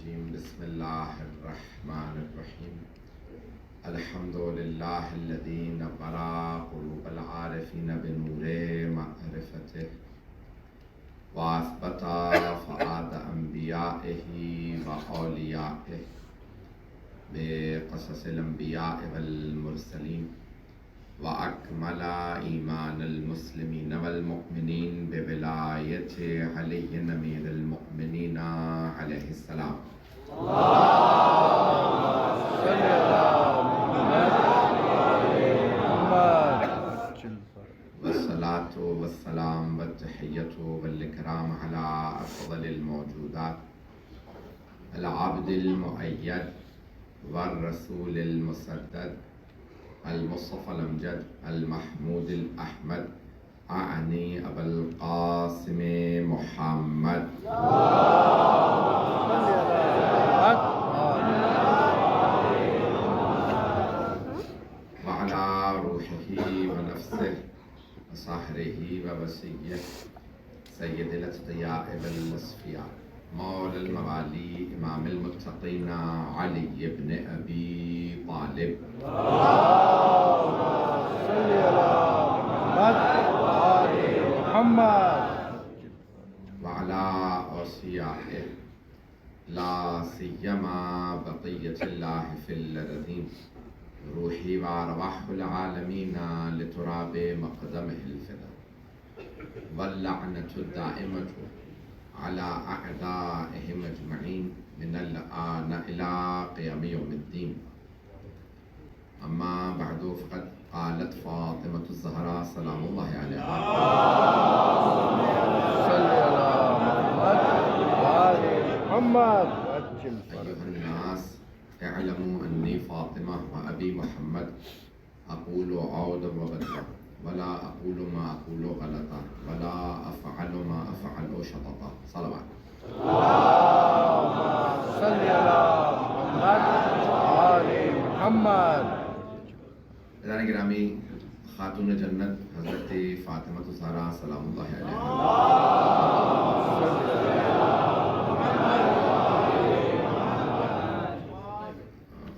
الرجیم بسم اللہ الرحمن الرحیم الحمد للہ الذی نور قلوب العارفین بنور معرفتہ واثبت فؤاد انبیائہ واولیائہ بقصص الانبیاء والمرسلین وأكمل إيمان المسلمين والمؤمنين بولاية علي أمير المؤمنين عليه السلام. والصلاة والسلام والتحية والإكرام على أفضل الموجودات العبد المؤيد والرسول المسدد المصطفى الأمجد المحمود الأحمد أعني أبا القاسم محمد وعلى روحه ونفسه وصهره ووسيه سيد الأتقياء والأصفياء مولى الموالي إمام المتقين علي بن أبي طالب وعلى أوصيائه لا سيما بقية الله في الأرضين روحي وأرواح العالمين لتراب مقدمه الفدا واللعنة الدائمة على أعدائهم أجمعين من الآن إلى قيام يوم الدين. أما بعد فقد قالت فاطمة الزهراء سلام الله عليها أيها الناس اعلموا أني فاطمة وأبي محمد أقول عودا وبدرا ولا أقول ما أقول غلطا ولا أفعل ما أفعل شططا. صلوات. صل على محمد. عزیزان گرامی، خاتون جنت حضرت فاطمہ الزہرا سلام اللہ علیہا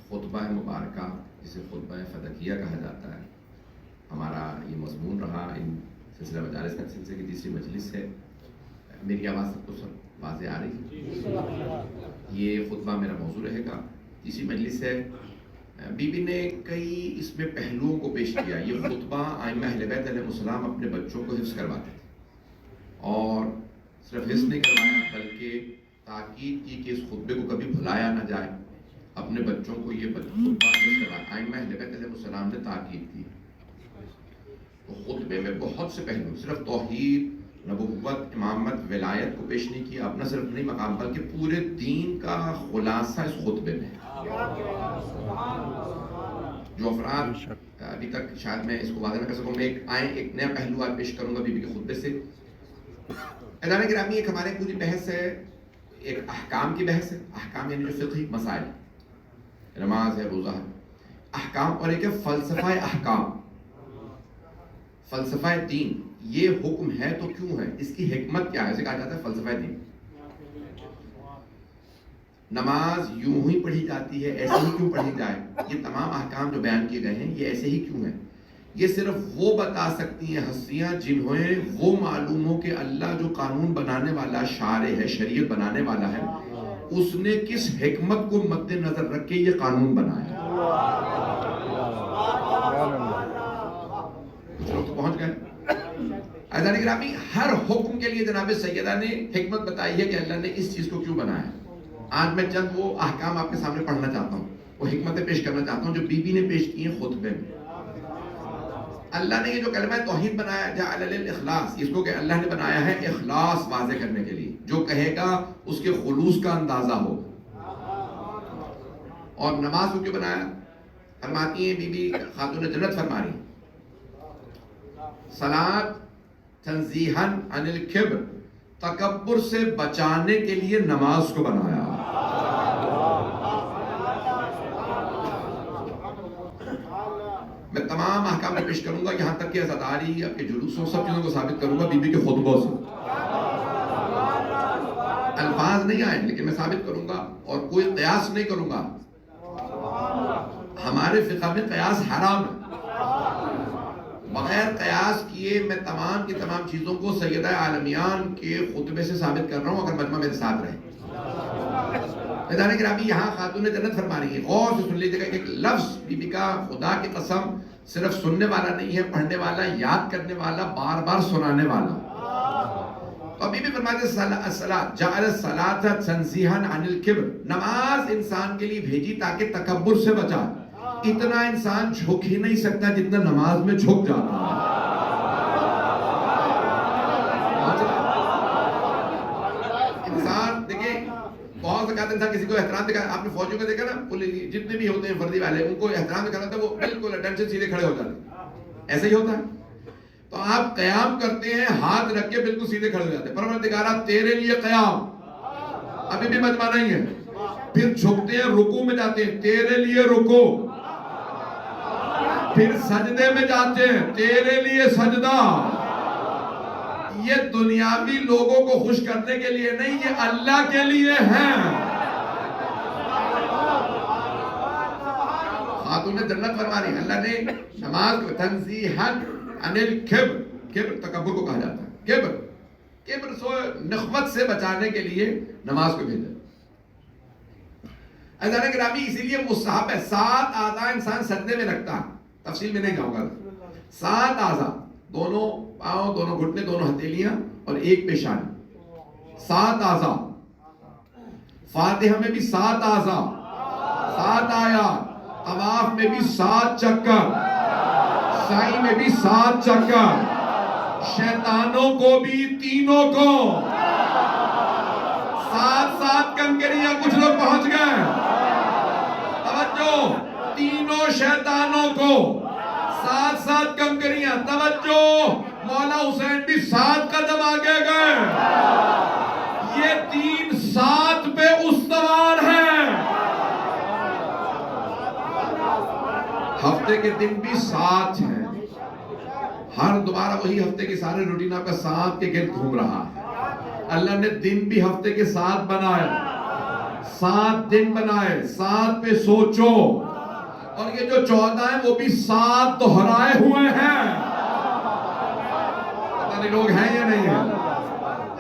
خطبہ مبارکہ جسے خطبہ فدکیہ کہا جاتا ہے، ہمارا یہ مضمون رہا. ان سلسلہ مجالس کا سلسلے کی تیسری مجلس ہے. میری آواز سب کو واضح آ رہی ہے؟ یہ خطبہ میرا موضوع رہے گا. تیسری مجلس ہے. بی بی نے کئی اس میں پہلوؤں کو پیش کیا. یہ خطبہ ائمہ اہل بیت علیہ السلام اپنے بچوں کو حفظ کرواتے تھے، اور صرف حفظ نہیں کروایا بلکہ تاکید کی کہ اس خطبے کو کبھی بھلایا نہ جائے. اپنے بچوں کو یہ خطبہ حفظ کروایا. ائمہ اہل بیت علیہ السلام نے تاکید کی. تو خطبے میں بہت سے پہلو، صرف توحید، نبوت، امامت، ولایت کو پیش نہیں کیا. اپنا صرف نہیں مقام بلکہ پورے دین کا خلاصہ اس خطبے میں ہے. جو افراد ابھی تک شاید میں اس کو واضح نہ کر سکوں، میں ایک نیا پہلو آج پیش کروں گا بی بی کے خطبے سے. عزیزان گرامی، ایک ہمارے پوری بحث ہے، ایک احکام کی بحث ہے. احکام یعنی جو فقہی مسائل، نماز ہے، روزہ ہے، احکام. اور ایک ہے فلسفہ احکام، فلسفہ دین. یہ حکم ہے تو کیوں ہے، اس کی حکمت کیا ہے، اسے کہا جاتا ہے فلسفہ دین. نماز یوں ہی پڑھی جاتی ہے، ایسے ہی کیوں پڑھی جائے؟ یہ تمام احکام جو بیان کیے گئے ہیں یہ ایسے ہی کیوں ہیں؟ یہ صرف وہ بتا سکتی ہیں ہستیاں جنہیں وہ معلوم ہو کہ اللہ جو قانون بنانے والا شارع ہے، شریعت بنانے والا ہے، اس نے کس حکمت کو مد نظر رکھ کے یہ قانون بنایا. کچھ لوگ تو پہنچ گئے. عزیزان گرامی، ہر حکم کے لیے جناب سیدہ نے حکمت بتائی ہے کہ اللہ نے اس چیز کو کیوں بنایا. آج میں چند وہ احکام آپ کے سامنے پڑھنا چاہتا ہوں، وہ حکمتیں پیش کرنا چاہتا ہوں جو بی بی نے پیش کی ہیں خطبے میں. اللہ نے یہ جو کلمہ توحید بنایا، جعل للاخلاص، اس کو کہ اللہ نے بنایا ہے اخلاص واضح کرنے کے لیے. جو کہے گا اس کے خلوص کا اندازہ ہو. اور نماز کو کیوں بنایا؟ فرماتی ہیں بی بی خاتون جنت فرما رہی ہیں، صلاۃ تنزیہاً عن الکبر، تکبر سے بچانے کے لیے نماز کو بنایا. میں تمام احکام میں پیش کروں گا، یہاں تک کہ عزاداری، آپ کے جلوسوں، سب چیزوں کو ثابت کروں گا بی بی کے خطبوں سے. الفاظ نہیں آئے لیکن میں ثابت کروں گا اور کوئی قیاس نہیں کروں گا. ہمارے فقہ میں قیاس حرام ہے. بغیر قیاس کیے میں تمام کی تمام چیزوں کو سیدہ عالمیان کے خطبے سے ثابت کر رہا ہوں اگر مجمع میرے ساتھ رہے. میدان گرامی یہاں خاتون جنت فرما رہی ہے, غور سے سن لیجیے گا. ایک لفظ بی بی کا خدا کی قسم صرف سننے والا نہیں ہے, پڑھنے والا, یاد کرنے والا, بار بار سنانے والا. تو ابھی بھی فرماتے الصلاۃ جعل الصلاۃ تنزیہا عن الکبر, نماز انسان کے لیے بھیجی تاکہ تکبر سے بچا. اتنا انسان جھک ہی نہیں سکتا جتنا نماز میں جھک جاتا ہے. انسان دیکھیں بہت سے کہتے ہیں کسی کو احترام دکھا, آپ نے فوجیوں کو دیکھا نا, جتنے بھی ہوتے ہیں فردی والے ان کو احترام دکھانا تھا وہ بالکل اٹینشن سیدھے کھڑے ہو جاتے ہیں. ایسا ہی ہوتا ہے. تو آپ قیام کرتے ہیں ہاتھ رکھ کے بالکل سیدھے کھڑے ہو جاتے ہیں. پروردگارہ تیرے لیے قیام, ابھی بھی مجمع نہیں ہے. پھر جھکتے ہیں رکوع میں جاتے ہیں, تیرے لیے رکوع. پھر سجدے میں جاتے ہیں, تیرے لیے سجدہ. یہ دنیاوی لوگوں کو خوش کرنے کے لیے نہیں, یہ اللہ کے لیے ہیں. خاتون جنت فرما رہی, اللہ نے نماز کو تنزیہا عن الکبر, کبر تکبر کو کہا جاتا ہے. کبر سو نخوت سے بچانے کے لیے نماز کو بھیجا. عزیزان گرامی اسی لیے مستحب ہے 7 اعضاء انسان سجدے میں رکھتا ہے. تفصیل میں نہیں جاؤں گا. 7 اعضاء, دونوں پاؤں, دونوں گھٹنے, دونوں ہتھیلیاں اور ایک پیشانی. 7 اعضاء. فاتحہ میں بھی 7 اعضاء, 7 آیات. طواف میں بھی 7 چکر, سعی میں بھی 7 چکر. شیطانوں کو بھی تینوں کو 7 کنکریاں. کچھ لوگ پہنچ گئے, توجہ, تینوں شیطانوں کو 7 کنکریاں. توجہ, مولا حسین بھی 7 قدم آگے گئے. یہ 3 7 پہ استوار ہیں. ہفتے کے دن بھی 7 ہیں. ہر دوبارہ وہی ہفتے کے سارے روٹین آپ کا 7 کے گرد گھوم رہا ہے. اللہ نے دن بھی ہفتے کے 7 بنائے, 7 دن بنائے. 7 پہ سوچو. اور یہ جو 14 ہیں وہ بھی 7 دہرائے ہوئے ہیں. پتہ نہیں لوگ ہیں یا نہیں ہیں.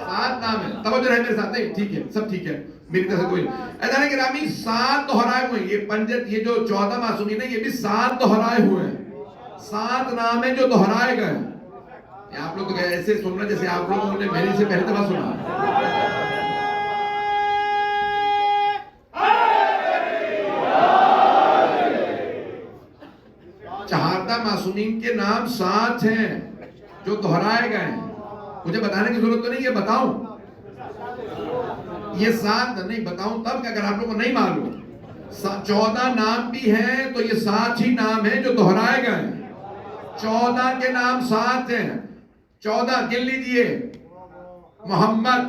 7 نام ہے. توجہ رہے میرے ساتھ. نہیں ٹھیک ہے, سب ٹھیک ہے, میری طرف سے کوئی. عزیزان گرامی 7 دہرائے ہوئے. یہ پنجت, یہ جو 14 معصومین ہیں یہ بھی 7 دہرائے ہوئے ہیں. 7 نام ہیں جو دہرائے گئے. آپ لوگ ایسے سن رہے جیسے آپ لوگوں نے میری سے پہلی دفعہ سنا. چہارتا معصومین کے نام 7 ہیں جو دہرائے گئے ہیں. مجھے بتانے کی ضرورت تو نہیں, یہ بتاؤں. یہ 7 نہیں بتاؤں تب کہ اگر آپ لوگوں کو نہیں معلوم. 14 نام بھی ہیں تو یہ 7 ہی نام ہیں جو دہرائے گئے ہیں. 14 کے نام 7 ہیں. 14 گن لیجئے. محمد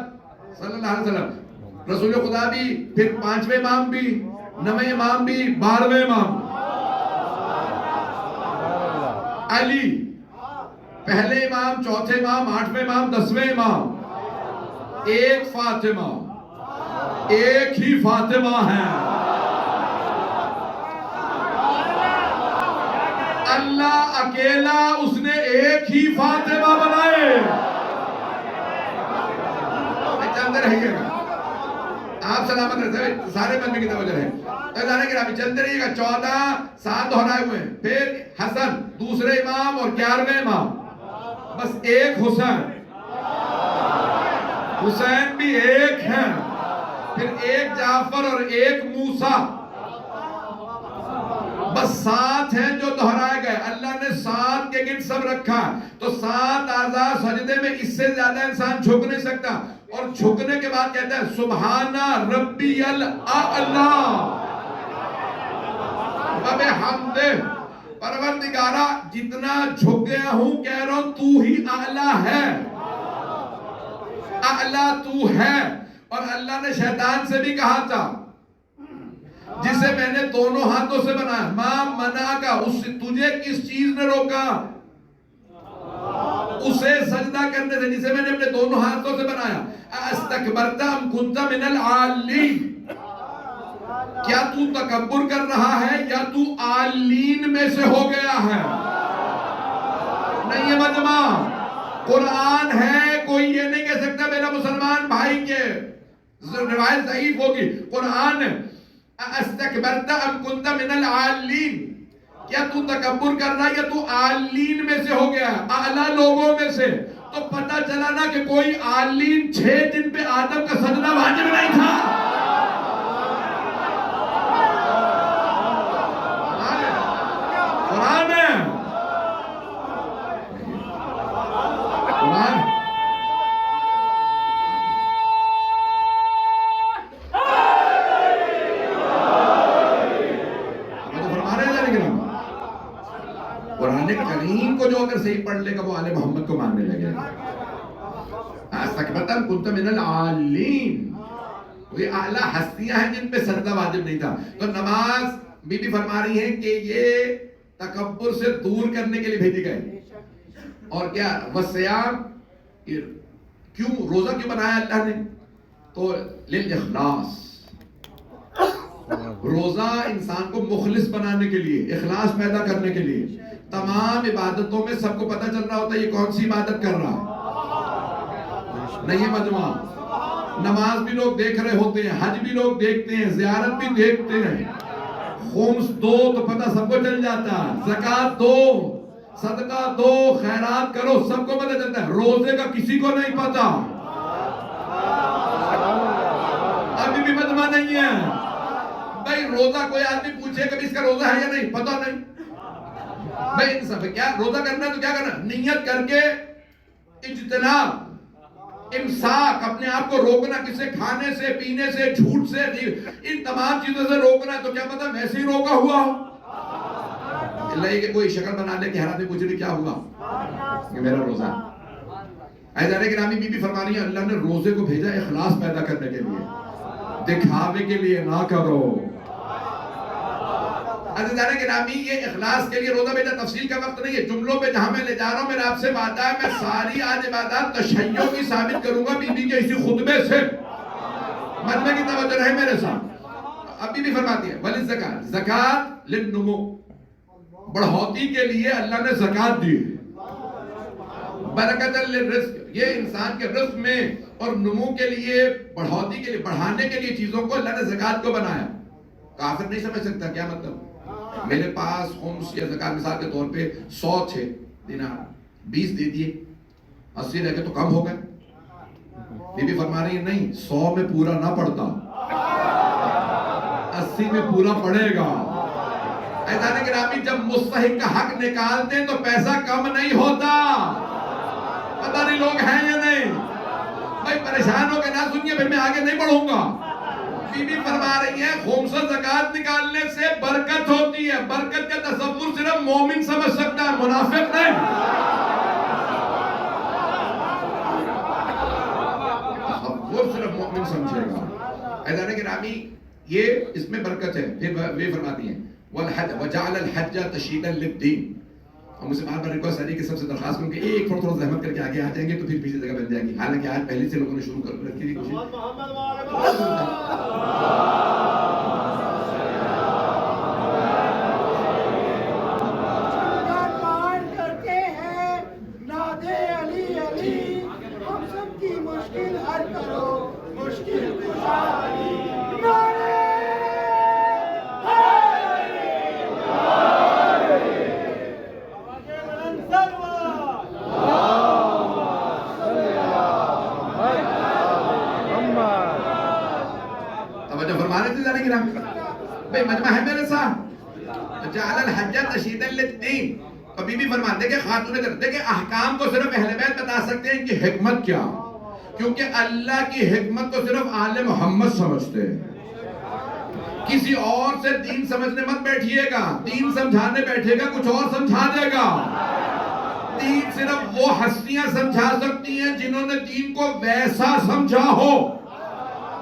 صلی اللہ علیہ وسلم, رسول خدا بھی, پھر 5ویں امام بھی, 9ویں امام بھی, 12ویں امام. علی پہلے امام, 4تھے امام, 8ویں امام, 10ویں امام. ایک فاطمہ, ایک ہی فاطمہ ہے. اللہ اکیلا, اس نے ایک ہی فاطمہ بنائے. چلتے رہیے گا, آپ سلامت رہتے ہیں, سارے بندے کی توجہ ہے. چلتے رہیے گا. 14 7 دہرائے ہوئے ہیں. پھر حسن دوسرے امام اور 11ویں امام. بس ایک حسین, حسین بھی ایک ہیں. پھر ایک جعفر اور ایک موسیٰ. بس 7 ہیں جو دہرائے گئے. اللہ نے 7 کے گرد سب رکھا. تو 7 اعضاء سجدے میں, اس سے زیادہ انسان جھک نہیں سکتا. اور جھکنے کے بعد کہتا ہے سبحان ربی الاعلی وبحمدہ. پروردگارہ جتنا جھک گیا ہوں کہہ رہا ہوں تو ہی اعلیٰ ہے, اعلیٰ تو ہے. اور اللہ نے شیطان سے بھی کہا تھا جسے میں نے دونوں ہاتھوں سے بنایا, ما منع کا, اس سے تجھے کس چیز نے روکا, اسے سجدہ کرنے سے، جسے میں نے اپنے دونوں ہاتھوں سے بنایا، استکبرت ام کنت من العالین، کیا تو تکبر کر رہا ہے یا تو عالین میں سے ہو گیا ہے؟ نہیں، یہ مجمع قرآن ہے، کوئی یہ نہیں کہہ سکتا میرا مسلمان بھائی کے روایت ضعیف ہوگی۔ قرآن استکبرت ام کنت من العالین، کیا تو تکبر کر رہا ہے یا تو عالین میں سے ہو گیا ہے، اعلیٰ لوگوں میں سے؟ تو پتہ چلا نا کہ کوئی عالین 6 دن پہ آدم کا سجدہ واجب نہیں تھا۔ قرآن ہے، قرآن قرآن کریم کو جو اگر صحیح پڑھ لے گا وہ آل محمد کو ماننے لگے گا۔ استکبرت ام کنت من العالین، یہ اعلیٰ ہستیاں ہیں جن پہ سجدہ واجب نہیں تھا۔ تو نماز بی بی فرما رہی ہیں کہ یہ تکبر سے دور کرنے کے لیے بھیجی گئے۔ اور کیا والصیام، کیوں روزہ کیوں بنایا اللہ نے؟ تو للاخلاص، روزہ انسان کو مخلص بنانے کے لیے، اخلاص پیدا کرنے کے لیے۔ تمام عبادتوں میں سب کو پتہ چل رہا ہوتا ہے یہ کون سی عبادت کر رہا ہے، نہیں ہے مجمع؟ نماز بھی لوگ دیکھ رہے ہوتے ہیں، حج بھی لوگ دیکھتے ہیں، زیارت بھی دیکھتے ہیں، خمس دو تو پتہ سب کو چل جاتا ہے، زکوٰۃ دو، صدقہ دو، خیرات کرو، سب کو پتہ چلتا ہے۔ روزے کا کسی کو نہیں پتہ، ابھی بھی مجمع نہیں ہے بھائی۔ روزہ کوئی آدمی پوچھے کہ اس کا روزہ ہے یا نہیں، پتہ نہیں بھائی۔ انصاف ہے، کیا روزہ کرنا ہے تو کیا کرنا؟ نیت کر کے اجتناب، امساک، اپنے آپ کو روکنا، کسی کھانے سے، پینے سے، جھوٹ سے، ان تمام چیزوں سے روکنا ہے۔ تو کیا پتہ ویسے ہی روکا ہوا ہو، اللہ یہ کہ کوئی شکل بنا لے کہ ہر آدمی پوچھ رہی کیا ہوا، یہ میرا روزہ ہے۔ عزیزان گرامی، بی بی فرما رہی ہے اللہ نے روزے کو بھیجا اخلاص پیدا کرنے کے لیے، دکھاوے کے لیے نہ کرو۔ عزیزان گرامی، یہ اخلاص کے لیے روزہ بھیجا، تفصیل کا وقت نہیں ہے، جملوں پہ جہاں میں لے جا رہا ہوں، میرا آپ سے وعدہ ہے میں ساری آج عبادات تشیع کی ثابت کروں گا بی بی کے اسی خطبے سے۔ مجمع کی توجہ رہے میرے ساتھ۔ اب بی بی فرماتی ہے وَلِلزَّکَاةِ، زکوٰۃ للنمو، بڑھوتی کے لیے اللہ نے زکوٰۃ دی ہے، برکۃ للرزق، یہ انسان کے رزق میں اور نمو کے لیے، بڑھوتی کے لیے، بڑھانے کے لیے چیزوں کو اللہ نے زکوٰۃ کو بنایا۔ کافر نہیں سمجھ سکتا کیا مطلب؟ میرے پاس خمس یا زکوٰۃ مثال کے طور پہ 100 تھے دینار، 20 دے دیے، 80 رہ گئے تو کم ہو گئے۔ بی بی فرما رہی ہے نہیں، 100 میں پورا نہ پڑتا، 80 میں پورا پڑے گا۔ عزیزان گرامی، جب مستحق کا حق نکالتے ہیں تو پیسہ کم نہیں ہوتا۔ پتہ نہیں لوگ ہیں یا نہیں بھائی، پریشان ہو کے نہ سنیے، پھر میں آگے نہیں بڑھوں گا۔ بی بی فرما رہی ہے خمس زکوٰۃ نکالنے سے برکت ہوتی ہے۔ برکت کا تصور صرف مومن سمجھ سکتا ہے، منافق نہیں۔ تصور صرف مومن سمجھے گا۔ عزیزان گرامی، یہ اس میں برکت ہے۔ پھر وہ فرماتی ہیں والحج وجعل الحج تشییدا للدین، اور مجھ سے بار بار ریکویسٹ آ رہی ہے کہ سب سے درخواست کروں کہ ایک تھوڑا زحمت کر کے آگے آ جائیں گے تو پھر پیچھے جگہ بن جائے گی، حالانکہ آج پہلے سے لوگوں نے شروع کر رکھی تھی کوشش۔ بھئی مجمع ہے میرے ساتھ، جعل الحج تشییدا للدین۔ اور بی بی فرماتے کہ خاتون کرتے دیکھیں احکام کو صرف اہل بیت بتا سکتے ہیں کہ حکمت کیا، کیونکہ اللہ کی حکمت کو صرف آل محمد سمجھتے ہیں۔ کسی اور سے دین سمجھنے مت بیٹھیے گا، دین سمجھانے بیٹھے گا کچھ اور سمجھا دے گا۔ دین صرف وہ ہستیاں سمجھا سکتی ہیں جنہوں نے دین کو ویسا سمجھا ہو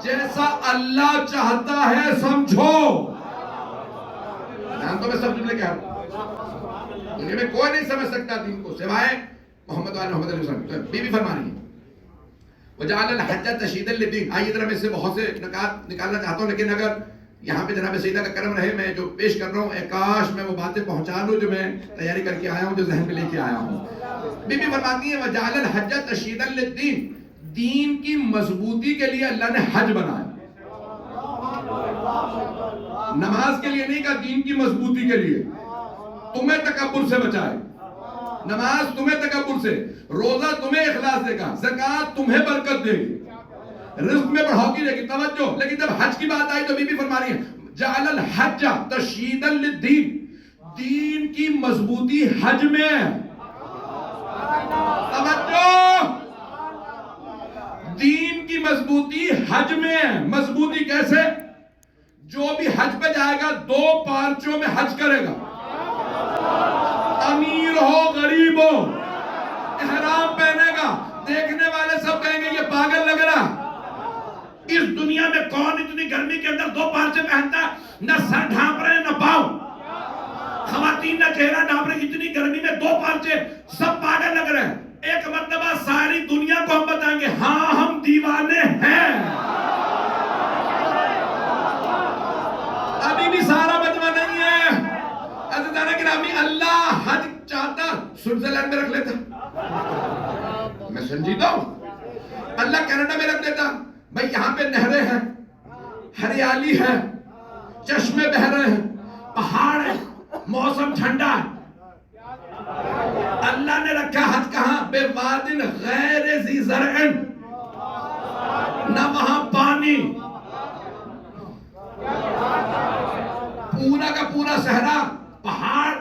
جیسا اللہ چاہتا ہے سمجھو۔ تو میں سب جملے کہہ رہا ہوں، دنیا میں کوئی نہیں سمجھ سکتا دین کو سوائے محمد علیہ وسلم بی بی فرما رہی ہیں وجعل الحج تشہیدا للدین. آئیے ذرا میں اس سے بہت سے نکات نکالنا چاہتا ہوں، لیکن اگر یہاں پہ جناب سیدہ کا کرم رہے میں جو پیش کر رہا ہوں کاش میں وہ باتیں پہنچا دوں جو میں تیاری کر کے آیا ہوں، جو ذہن میں لے کے آیا ہوں. بی بی فرماتی ہیں وجعل الحج تشہیدا للدین، دین کی مضبوطی کے لیے اللہ نے حج بنایا. نماز کے لیے نہیں کہا، دین کی مضبوطی کے لیے. تمہیں تکبر سے بچائے، نماز تمہیں تکبر سے، روزہ تمہیں اخلاص دے گا، زکوٰۃ تمہیں برکت دے گی، رزق میں بڑھوتری دے گی. توجہ، لیکن جب حج کی بات آئی تو بی بی فرما رہی ہیں جعل الحج تشہیدا للدین، دین کی مضبوطی حج میں ہے. توجہ، دین کی مضبوطی حج میں ہے. مضبوطی کیسے؟ جو بھی حج پہ جائے گا 2 پارچوں میں حج کرے گا. امیر ہو غریب ہو، احرام پہنے گا، دیکھنے والے سب کہیں گے یہ پاگل لگ رہا. اس دنیا میں کون اتنی گرمی کے اندر 2 پارچے پہنتا ہے؟ نہ سر ڈھانپ رہے نہ پاؤں، خواتین نہ چہرہ ڈھانپ رہے. اتنی گرمی میں 2 پارچے، سب پاگل لگ رہے ہیں. ایک مرتبہ ساری دنیا کو ہم بتائیں گے ہاں ہم دیوانے ہیں. ابھی بھی سارا مجمع نہیں ہے. عزیزانہ گرامی، اللہ حج چاہتا سوئٹزرلینڈ میں رکھ لیتا، میں سنجیدہ ہوں. اللہ کینیڈا میں رکھ دیتا. بھائی یہاں پہ نہریں ہیں، ہریالی ہے، چشمے بہ رہے ہیں، پہاڑ ہے، موسم ٹھنڈا ہے. اللہ نے رکھا حج کہاں؟ بے وادن غیر ذی زرع، نہ وہاں پانی، پورا کا پورا صحرا، پہاڑ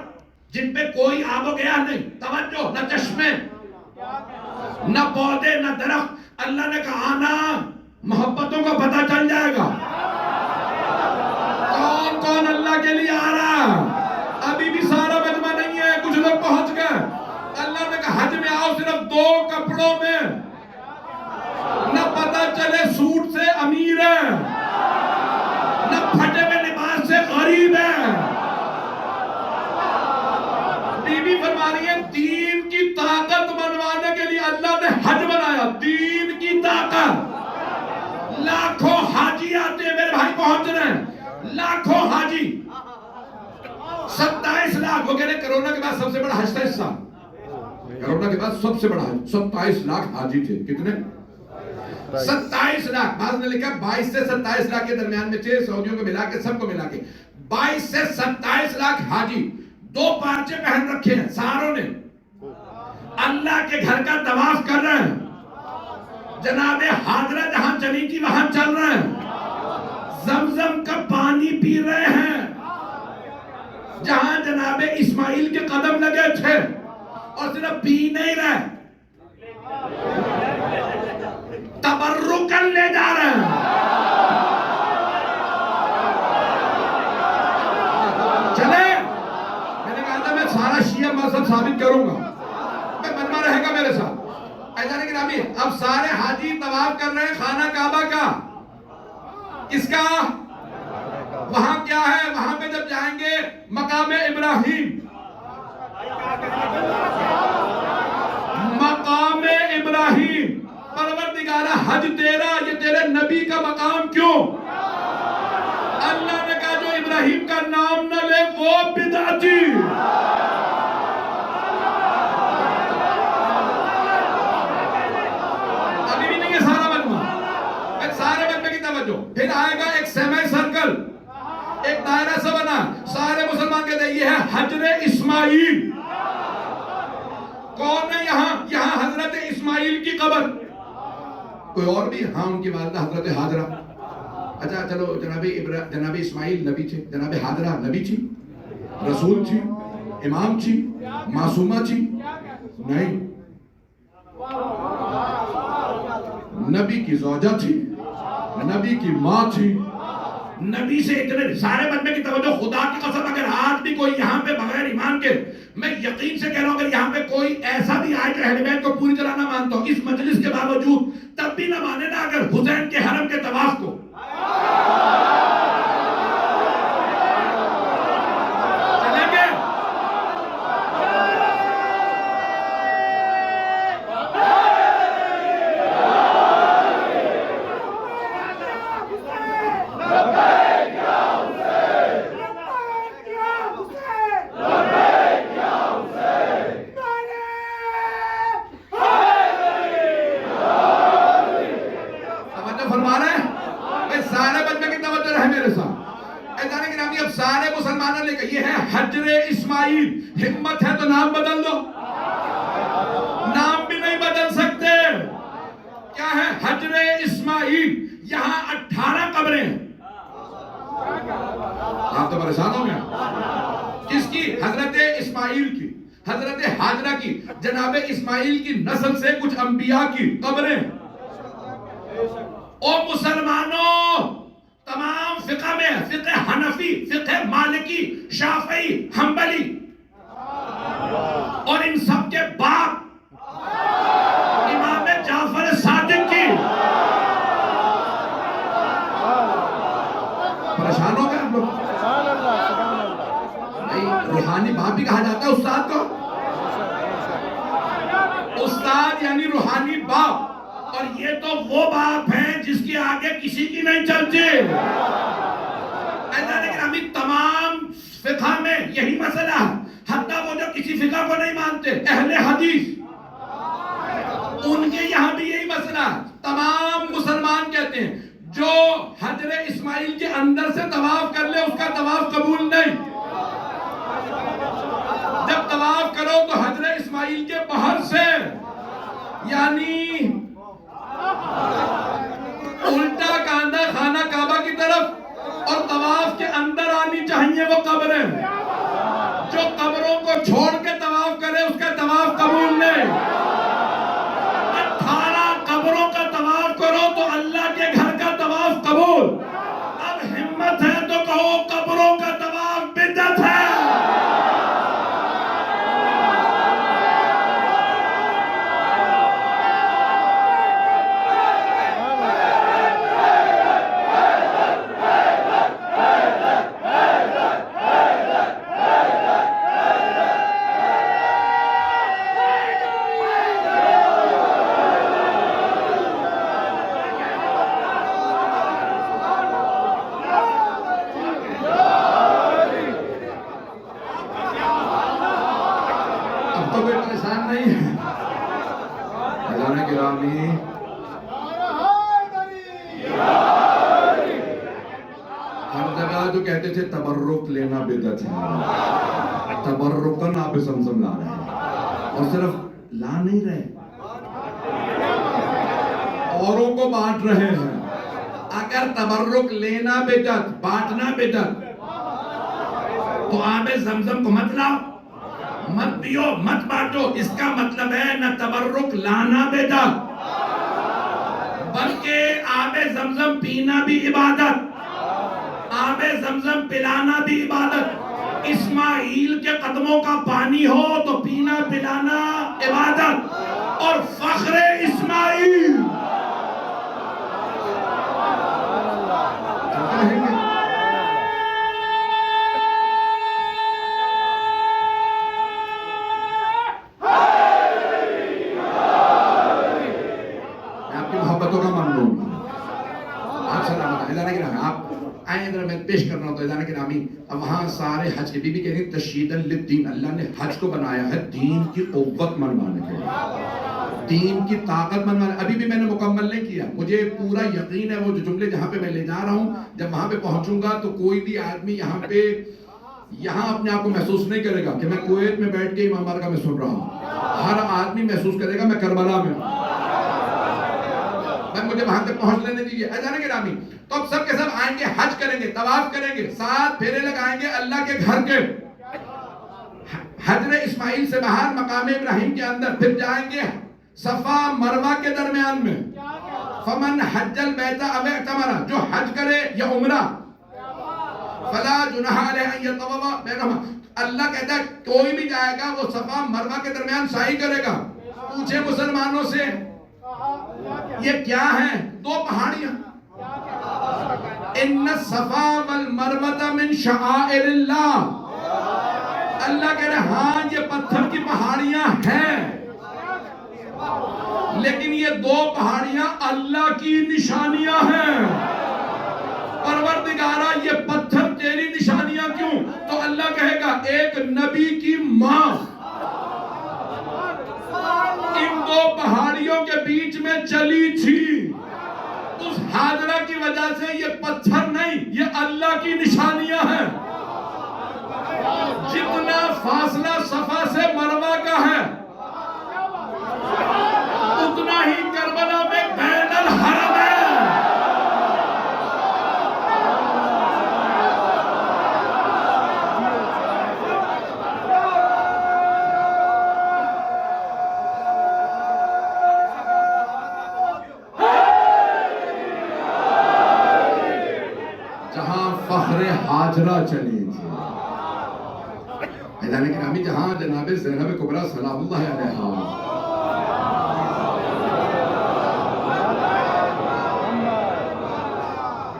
جن پہ کوئی آب و گیا نہیں. توجہ، نہ چشمے، نہ پودے، نہ درخت. اللہ نے کہا آنا، محبتوں کا پتہ چل جائے گا کون کون اللہ کے لیے آ رہا. ابھی بھی سارا مجمع نہیں ہے، کچھ لوگ پہنچ گئے. اللہ نے کہا حج میں آؤ صرف 2 کپڑوں میں، نہ پتہ چلے سوٹ سے امیر ہے، نہ پھٹے ہوئے لباس سے غریب ہے. بی بی فرما رہی ہے دین کی طاقت منوانے کے لیے اللہ نے حج بنایا. دین کی طاقت. لاکھوں حاجی آتے ہیں میرے بھائی، پہنچ رہے ہیں لاکھوں حاجی. 27 لاکھ، وہ کہہ رہے کرونا کے بعد سب سے بڑا حج تھا اس سال. کرونا کے بعد سب سے بڑا حج 27 لاکھ حاجی تھے. کتنے؟ 27 لاکھ. بعض نے لکھا 22 سے 27 لاکھ کے درمیان میں تھے، سعودیوں کو ملا کے، سب کو ملا کے 22 سے 27 لاکھ حاجی. 2 پارچے پہن رکھے ہیں ساروں نے، اللہ کے گھر کا طواف کر رہے ہیں. جناب حاضرہ جہاں چلی تھی وہاں چل رہے ہیں، زمزم کا پانی پی رہے ہیں. جہاں جناب اسماعیل کے قدم لگے تھے، اور صرف پی نہیں رہے، تبرکن لے جا رہے ہیں. چلے، میں نے کہا تھا میں سارا شیعہ مذہب ثابت کروں گا، میں مجمع رہے گا میرے ساتھ. ایسا نہیں گرامی، اب سارے حاجی طواف کر رہے ہیں خانہ کعبہ کا. کس کا؟ وہاں کیا ہے؟ وہاں پہ جب جائیں گے مقام ابراہیم، مقام ابراہیم. پروردگارہ حج تیرا، یہ تیرے نبی کا مقام کیوں؟ اللہ نے کہا جو ابراہیم کا نام نہ لے وہ بدعتی. ابھی بھی نہیں ہے سارا مجمع. سارے مجمع کی توجہ. پھر آئے گا ایک سیمی سرکل، ایک دائرہ سا بنا، سارے مسلمان کہتے ہیں یہ ہے حجر اسماعیل. کون ہے یہاں؟ یہاں حضرت اسماعیل کی قبر. کوئی اور بھی؟ ہاں ان کی والدہ حضرت حاجرہ. اچھا چلو، جناب اسماعیل نبی تھے، جناب حاجرہ نبی تھی، رسول تھی، امام تھی، معصومہ تھی؟ نہیں، نبی کی زوجہ تھی، نبی کی ماں تھی. نبی سے اتنے سارے بندے کی توجہ. خدا کی قسم اگر آج بھی کوئی یہاں پہ بغیر ایمان کے، میں یقین سے کہہ رہا ہوں اگر یہاں پہ کوئی ایسا بھی آئے جو اہل بیت کو پوری طرح نہ مانتا ہو، اس مجلس کے باوجود تب بھی نہ مانے نا اگر حسین کے حرم کے طواف کو. چلیں گے؟ اسماعیل. ہمت ہے تو نام بدل دو. نام بھی نہیں بدل سکتے. کیا ہے حجر اسماعیل؟ یہاں 18 قبریں ہیں. آپ تو پریشان ہو گئے. کس کی؟ حضرت اسماعیل کی، حضرت حاجرہ کی، جناب اسماعیل کی نسل سے کچھ انبیاء کی قبریں. او مسلمانوں، تمام فقہ میں، فقہ حنفی، فقہ مالکی، شافعی، حنبلی، اور ان سب کے باپ امام جعفر صادق کی. پریشان ہو گئے ہم لوگ. روحانی باپ بھی کہا جاتا ہے استاد کو. استاد یعنی روحانی باپ. اور یہ تو وہ باپ ہیں جس کے آگے کسی کی نہیں چلتی. لیکن تمام فقہ میں یہی مسئلہ ہے. حتیٰ وہ جو کسی فقہ کو نہیں مانتے، اہل حدیث، ان کے یہاں بھی یہی مسئلہ ہے. تمام مسلمان کہتے ہیں جو حجر اسماعیل کے اندر سے طواف کر لے اس کا طواف قبول نہیں. جب طواف کرو تو حجر اسماعیل کے باہر سے، یعنی الٹا کاندھا خانہ کعبہ کی طرف، اور طواف کے اندر آنی چاہیے وہ قبریں. جو قبروں کو چھوڑ کے طواف کرے اس کا طواف قبول نہیں. 18 قبروں کا طواف کرو تو اللہ کے گھر کا طواف قبول. اب ہمت ہے تو کہو قبروں کا طواف بدعت ہے. ہر جگہ جو کہتے تھے تبرک لینا بدعت ہے، تبرکن آپ زمزم لا رہے ہیں. اور صرف لا نہیں رہے، اوروں کو بانٹ رہے ہیں. اگر تبرک لینا بدعت، بانٹنا بدعت، تو آب زمزم کو مت لاؤ، مت پیو، مت بانٹو. اس کا مطلب ہے نہ تبرک لانا بدعت، بلکہ آب زمزم پینا بھی عبادت، آب زمزم پلانا بھی عبادت. اسماعیل کے قدموں کا پانی ہو تو پینا پلانا عبادت. اور فخر اسماعیل پیش کرنا ہوتا ہے ادارہ کے نامی. اب وہاں سارے حج کے بی بی کہہ رہے ہیں تشہیداً للدین، اللہ نے حج کو بنایا ہے دین کی قوت منوانے کے لیے، دین کی طاقت منوانے. ابھی بھی میں نے مکمل نہیں کیا، مجھے پورا یقین ہے وہ جو جملے جہاں پہ میں لے جا رہا ہوں جب وہاں پہ پہنچوں گا تو کوئی بھی آدمی یہاں اپنے آپ کو محسوس نہیں کرے گا کہ میں کویت میں بیٹھ کے امام بارگاہ میں سن رہا ہوں. ہر آدمی محسوس کرے گا میں کربلا میں ہوں. مجھے وہاں تک پہنچ لینے دیجیے. اجانے کے نامی تو اب سب کے سب آئیں گے، حج کریں گے، طواف کریں گے، 7 پھیرے لگائیں گے اللہ کے گھر کے. حجر اسماعیل سے باہر مقام ابراہیم کے اندر، پھر جائیں گے صفا مروہ کے درمیان میں. فمن حج البیت او اعتمر، جو حج کرے یا عمرہ، فلا جناح علیہ ان یطوف بینہما. اللہ کہتا ہے کوئی بھی جائے گا وہ صفا مروہ کے درمیان سعی کرے گا. پوچھے مسلمانوں سے یہ کیا ہیں؟ 2 پہاڑیاں. ان الصفا والمروہ من شعائر اللہ. اللہ کہہ رہے ہاں یہ پتھر کی پہاڑیاں ہیں، لیکن یہ 2 پہاڑیاں اللہ کی نشانیاں ہیں. پروردگارہ یہ پتھر تیری نشانیاں کیوں؟ تو اللہ کہے گا ایک نبی کی ماں ان 2 پہاڑیوں کے بیچ میں چلی تھی. اس حاجرہ کی وجہ سے یہ پتھر نہیں، یہ اللہ کی نشانیاں ہیں. جتنا فاصلہ صفا سے مروہ کا ہے اتنا ہی کربلا میں بین الحرم ہے. جہاں فخر ہاجرہ چلی تھی، میدان گرامی جہاں جناب زینب کبریٰ سلام اللہ علیہا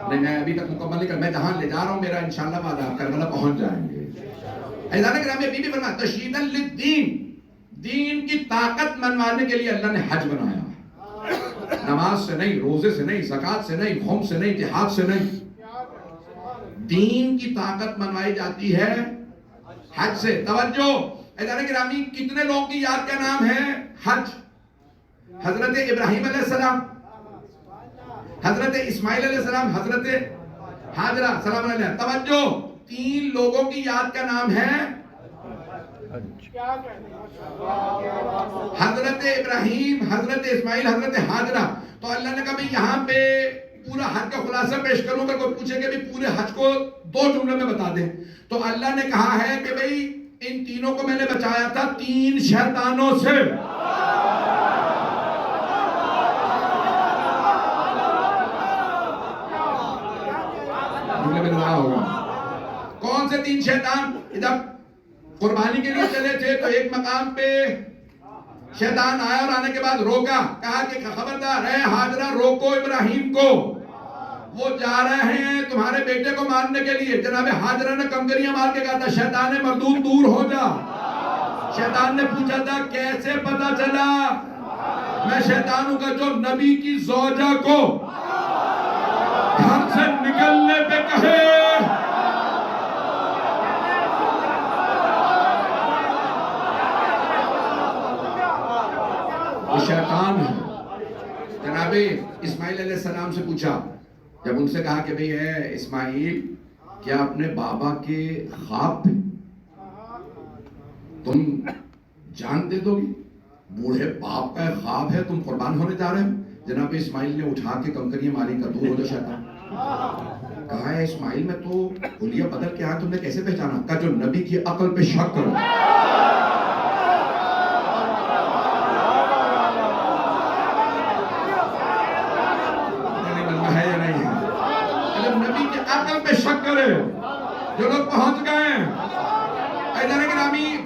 نہیں، میں ابھی تک مکمل نہیں کر، میں جہاں لے جا رہا ہوں میرا انشاءاللہ بعد آپ کربلا پہنچ جائیں گے. میدان گرامی ابھی بھی فرمایا تشہیداً للدین، دین کی طاقت منوانے کے لیے اللہ نے حج بنایا. نماز سے نہیں، روزے سے نہیں، زکوٰۃ سے نہیں، خم سے نہیں، جہاد سے نہیں، دین کی طاقت منوائی جاتی ہے حج سے. توجہ میدان گرامی، کتنے لوگوں کی یاد کا نام ہے حج؟ حضرت ابراہیم علیہ السلام، حضرت اسماعیل علیہ السلام، حضرت ہاجرہ سلام علیہ. توجہ، 3 لوگوں کی یاد کا نام ہے حضرت ابراہیم، حضرت اسماعیل، حضرت ہاجرہ. تو اللہ نے کہا بھی یہاں پہ پورا حج کا خلاصہ پیش کروں گا. کوئی پوچھے کہ بھی پورے حج کو 2 جملے میں بتا دیں، تو اللہ نے کہا ہے کہ بھئی ان تینوں کو میں نے بچایا تھا 3 شیطانوں سے. جملے میں نظر ہوگا کون سے 3 شیطان؟ جب قربانی کے لیے چلے تھے تو ایک مقام پہ شیطان آیا اور آنے کے بعد روکا، کہا کہ خبردار ہے ہاجرہ، روکو ابراہیم کو، وہ جا رہے ہیں تمہارے بیٹے کو مارنے کے لیے. جناب ہاجرہ نے کمکریاں مار کے کہا تھا شیطان مردود دور ہو جا. شیطان نے پوچھا تھا کیسے پتا چلا؟ میں شیطان ہوں کا جو نبی کی زوجہ کو گھر سے نکلنے پہ کہے وہ شیطان ہے. جناب اسماعیل علیہ السلام سے پوچھا، جب ان سے کہا کہ بھئی اے اسماعیل، کیا اپنے بابا کے خواب پہ تم جان دے دو گی؟ بوڑھے باپ کا خواب ہے، تم قربان ہونے جا رہے ہو. جناب اسماعیل نے اٹھا کے کنکریاں ماری، کا دور ہو جا شیطان. کہا ہے اسماعیل میں تو حلیہ بدل کے آیا، تم نے کیسے پہچانا؟ کہا جو نبی کی عقل پہ شک کرو. شک کرے جو لوگ پہنچ گئے.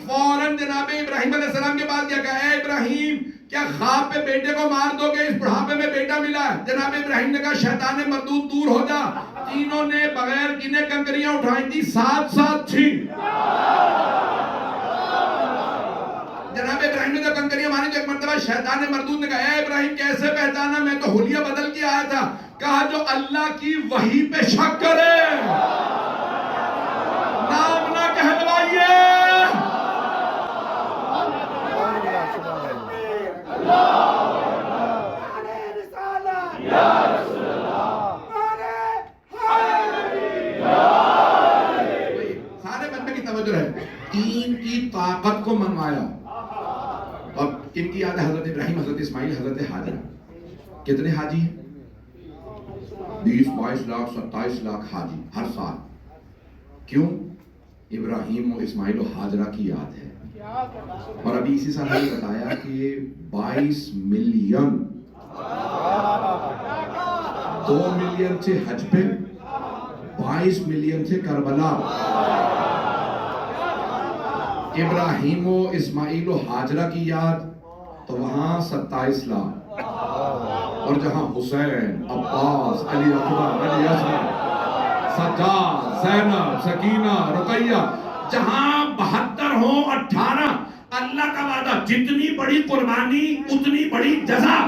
فوراً جناب ابراہیم علیہ السلام کے بعد کیا کہا، اے ابراہیم کیا خواب پہ بیٹے کو مار دو گے؟ اس بڑھاپے میں بیٹا ملا ہے. جناب ابراہیم نے کہا شیطان مردود دور ہو جا. تینوں نے بغیر گنے کنکریاں اٹھائی تھی، 7 تھی. جناب ابراہیم نے جب کنکریاں ماری تو ایک مرتبہ شیطان مردود نے کہا، اے ابراہیم کیسے پہچانا؟ میں تو حلیہ بدل کے آیا تھا. کہا جو اللہ کی وحی پہ شک کرے نام نہ کہلوائیے. سارے بندے کی توجہ ہے. 3 کی طاقت کو منوایا. اب کن کی یاد ہے؟ حضرت ابراہیم، حضرت اسماعیل، حضرت ہاجرہ. کتنے حاجی ہیں؟ 20-22 لاکھ 27 لاکھ حاجی ہر سال. کیوں؟ ابراہیم و اسماعیل و ہاجرہ کی یاد ہے. اور ابھی اسی سال ہمیں بتایا کہ 22 ملین 2 ملین تھے حج پہ، 22 ملین تھے کربلا. ابراہیم و اسماعیل و ہاجرہ کی یاد تو وہاں 27 لاکھ. اور جہاں حسین، عباس، علی اکبر، علی اصغر، سجاد، زینب، سکینہ، رقیہ، جہاں 72 ہوں 18، اللہ کا وعدہ جتنی بڑی قربانی اتنی بڑی جزا.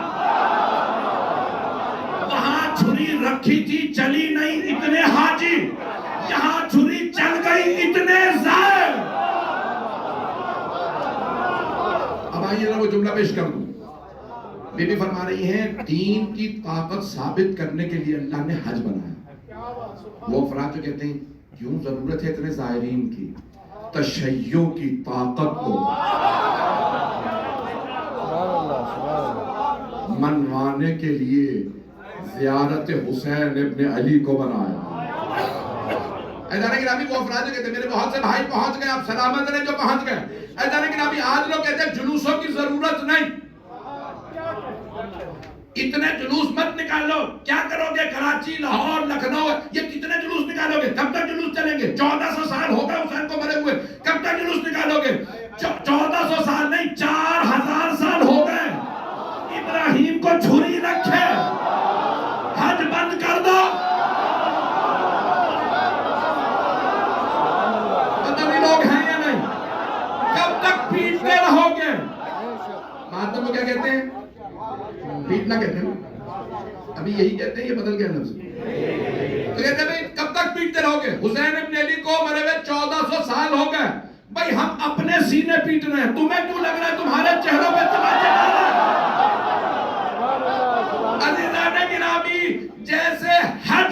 وہاں چھری رکھی تھی چلی نہیں اتنے حاجی، یہاں چھری چل گئی اتنے زائر. اب آئیے نا وہ جملہ پیش کر دوں. بی بی فرما رہی ہیں دین کی طاقت ثابت کرنے کے لیے اللہ نے حج بنایا. وہ افراد جو کہتے ہیں کیوں ضرورت ہے اتنے زائرین کی؟ تشیع کی طاقت کو منوانے کے لیے زیارت حسین ابن علی کو بنایا. ایدان گرامی وہ افراد جو کہتے ہیں میرے بہت سے بھائی پہنچ گئے، آپ سلامت رہے جو پہنچ گئے. ایدان گرامی آج لوگ کہتے ہیں جلوسوں کی ضرورت نہیں، اتنے جلوس مت نکالو. کیا کرو گے؟ کراچی، لاہور، لکھنؤ، یہ کتنے جلوس نکالو گے؟ کب تک جلوس چلیں گے؟ 1400 سال ہو گئے حسین کو مرے ہوئے، کب تک جلوس نکالو گے؟ 1400 سال نہیں، 4000 سال ہو گئے. ابراہیم کو چھری رکھے، حج بند کر دو. پتہ نہیں لوگ ہیں یا نہیں. کب تک پیٹتے رہو گے؟ مہاتما کو کیا کہتے ہیں؟ پیٹنا کہتے ہیں. ابھی یہی کہتے ہیں، یہ بدل گیا لفظ. تو کہتے ہیں بھئی کب تک پیٹتے رہو گے؟ حسین ابن علی کو مرے ہوئے 1400 سال ہو گئے. بھئی ہم اپنے سینے پیٹ رہے ہیں، تمہیں کیوں لگ رہا ہے تمہارے چہروں پہ تماچے مار رہے ہیں؟ عزیزان گرامی، جیسے حج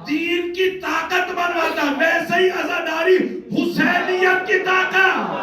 دین کی طاقت بنواتا ویسے ہی عزاداری حسینیت کی طاقت.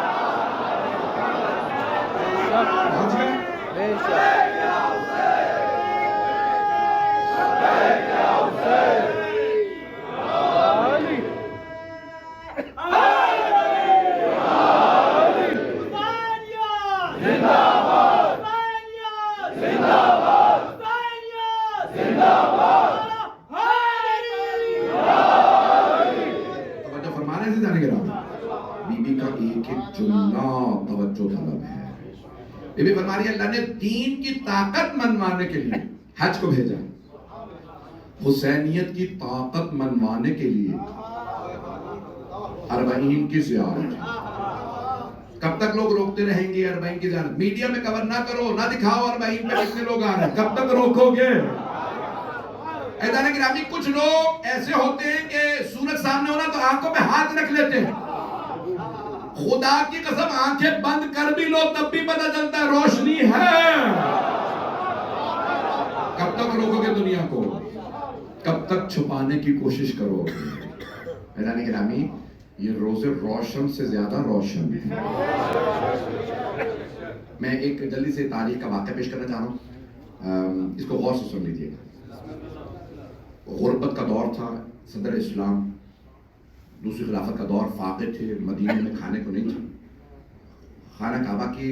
بی بی کا ایک ایک جملہ توجہ طلب ہے. بی بی فرما رہی ہے اللہ نے دین کی طاقت منوانے کے لیے حج کو بھیجا، حسینیت کی طاقت منوانے کے لیے اربعین کی زیارت. کب تک لوگ روکتے رہیں گے اربعین کی زیارت؟ میڈیا میں کور نہ کرو، نہ دکھاؤ اربعین پہ کتنے لوگ آ رہے ہیں. کب تک روکو گے؟ ایدان گرامی کچھ لوگ ایسے ہوتے ہیں کہ سورج سامنے ہونا تو آنکھوں پہ ہاتھ رکھ لیتے ہیں. خدا کی قسم آنکھیں بند کر بھی لو تب بھی پتہ چلتا ہے روشنی ہے. کب تک روکو گے دنیا کو؟ کب تک چھپانے کی کوشش کرو گے؟ ایدان گرامی یہ روز روشن سے زیادہ روشن ہے. میں ایک جلدی سے تاریخ کا واقعہ پیش کرنا چاہ رہا ہوں، اس کو غور سے سن لیجئے گا. غربت کا دور تھا، صدر اسلام دوسری خلافت کا دور، فاقے تھے، مدینے میں کھانے کو نہیں تھا. خانہ کعبہ کے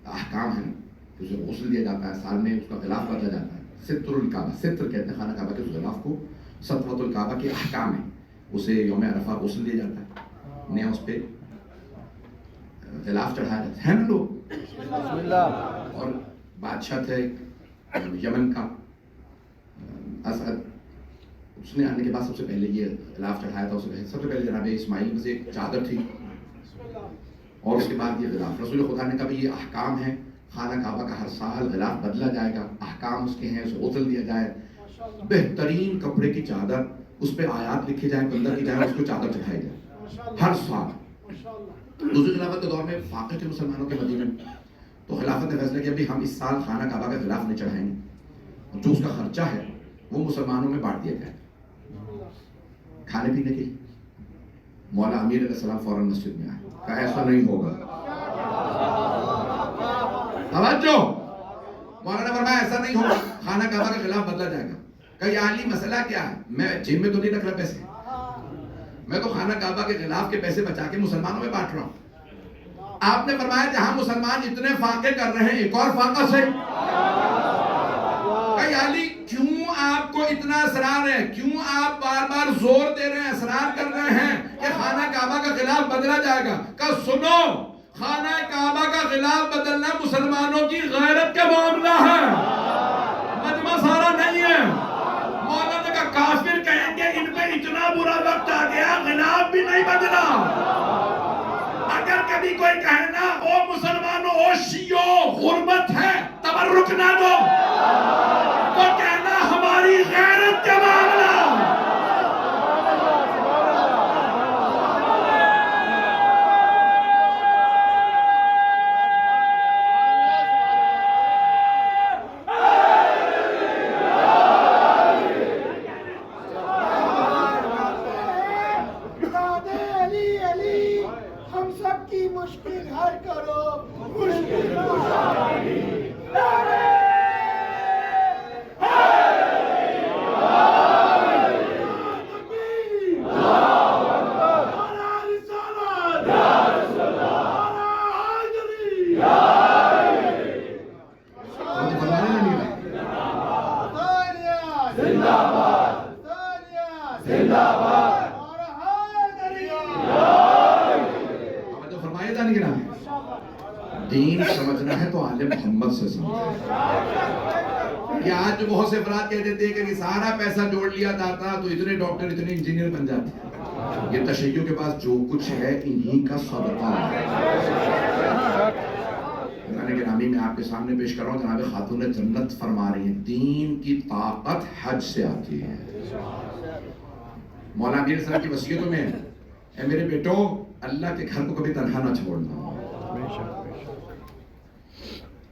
احکام ہیں، اسے غسل دیا جاتا ہے، سال میں اس کا غلاف بدلا جاتا ہے. ستر الکعبہ، ستر کہتے ہیں خانہ کعبہ کے اس غلاف کو. سطوۃ الکعبہ کے احکام ہیں، اسے یوم عرفہ غسل دیا جاتا ہے، نیا اس پہ غلاف چڑھایا جاتا ہے نا لوگ. اور بادشاہ تھے یمن کا اسعد، اس نے آنے کے بعد سب سے پہلے یہ غلاف چڑھایا تھا. سب سے پہلے جناب اسماعیل میں سے ایک چادر تھی اور اس کے بعد یہ غلاف. رسول خدا نے کہا یہ احکام ہے، خانہ کعبہ کا ہر سال غلاف بدلا جائے گا، احکام اس کے ہیں، اسے غسل دیا جائے، بہترین کپڑے کی چادر، اس پہ آیات لکھے جائیں، بندر کی جائے، اس کو چادر چڑھائی جائے ہر سال. دوسری خلافت کے دور میں فاقے تھے مسلمانوں کے مدینے میں، تو خلافت نے فیصلہ کیا ہم اس سال خانہ کعبہ کا غلاف نہیں چڑھائیں گے، جو اس کا خرچہ ہے وہ مسلمانوں میں بانٹ دیا جائے کھانے پینے کے لیے. مولا امیر علیہ السلام فوراً مسجد میں آئے، کہا ایسا نہیں ہوگا. توجہ، مولانا نے فرمایا ایسا نہیں ہوگا، خانہ کعبہ کا خلاف بدلا جائے گا. کہا یا علی مسئلہ کیا ہے؟ میں جیب میں تو نہیں رکھ رہا پیسے، میں تو خانہ کعبہ کے خلاف کے پیسے بچا کے مسلمانوں میں بانٹ رہا ہوں. آپ نے فرمایا جہاں مسلمان اتنے فاقے کر رہے ہیں ایک اور فاقہ سے. کہا یا علی کیوں آپ کو اتنا اصرار ہے، کیوں آپ بار بار زور دے رہے ہیں، اصرار کر رہے ہیں کہ خانہ کعبہ کا خلاف بدلا جائے گا؟ کہا سنو، خانہ کعبہ کا خلاف بدلنا مسلمانوں کی غیرت کا معاملہ ہے، مجمع سارا نہیں ہے. مولانا نے کہا کافر کہیں گے ان پہ اتنا برا وقت آ گیا خلاف بھی نہیں بدلا. اگر کبھی کوئی کہے نا او مسلمانوں او شیعوں غربت ہے تبرک نہ دو، تو کہنا ہماری غیرت کا معاملہ. ہر کرو مشکل کشائی نعرہ دین سمجھنا ہے تو آل محمد سے سمجھنا ہے. کہ آج جو بہت سے افراد کہہ دیتے ہیں کہ سارا پیسہ جوڑ لیا جاتا تو اتنے ڈاکٹر اتنے انجینئر بن جاتے. یہ تشیع کے پاس جو کچھ ہے انہی کا صدقہ ہے. گرامی میں آپ کے سامنے پیش کر رہا ہوں جناب خاتون جنت فرما رہی ہیں دین کی طاقت حج سے آتی ہے. مولانا امیر صاحب کی وصیتوں میں اے میرے بیٹو اللہ کے گھر کو کبھی تنہا نہ چھوڑنا.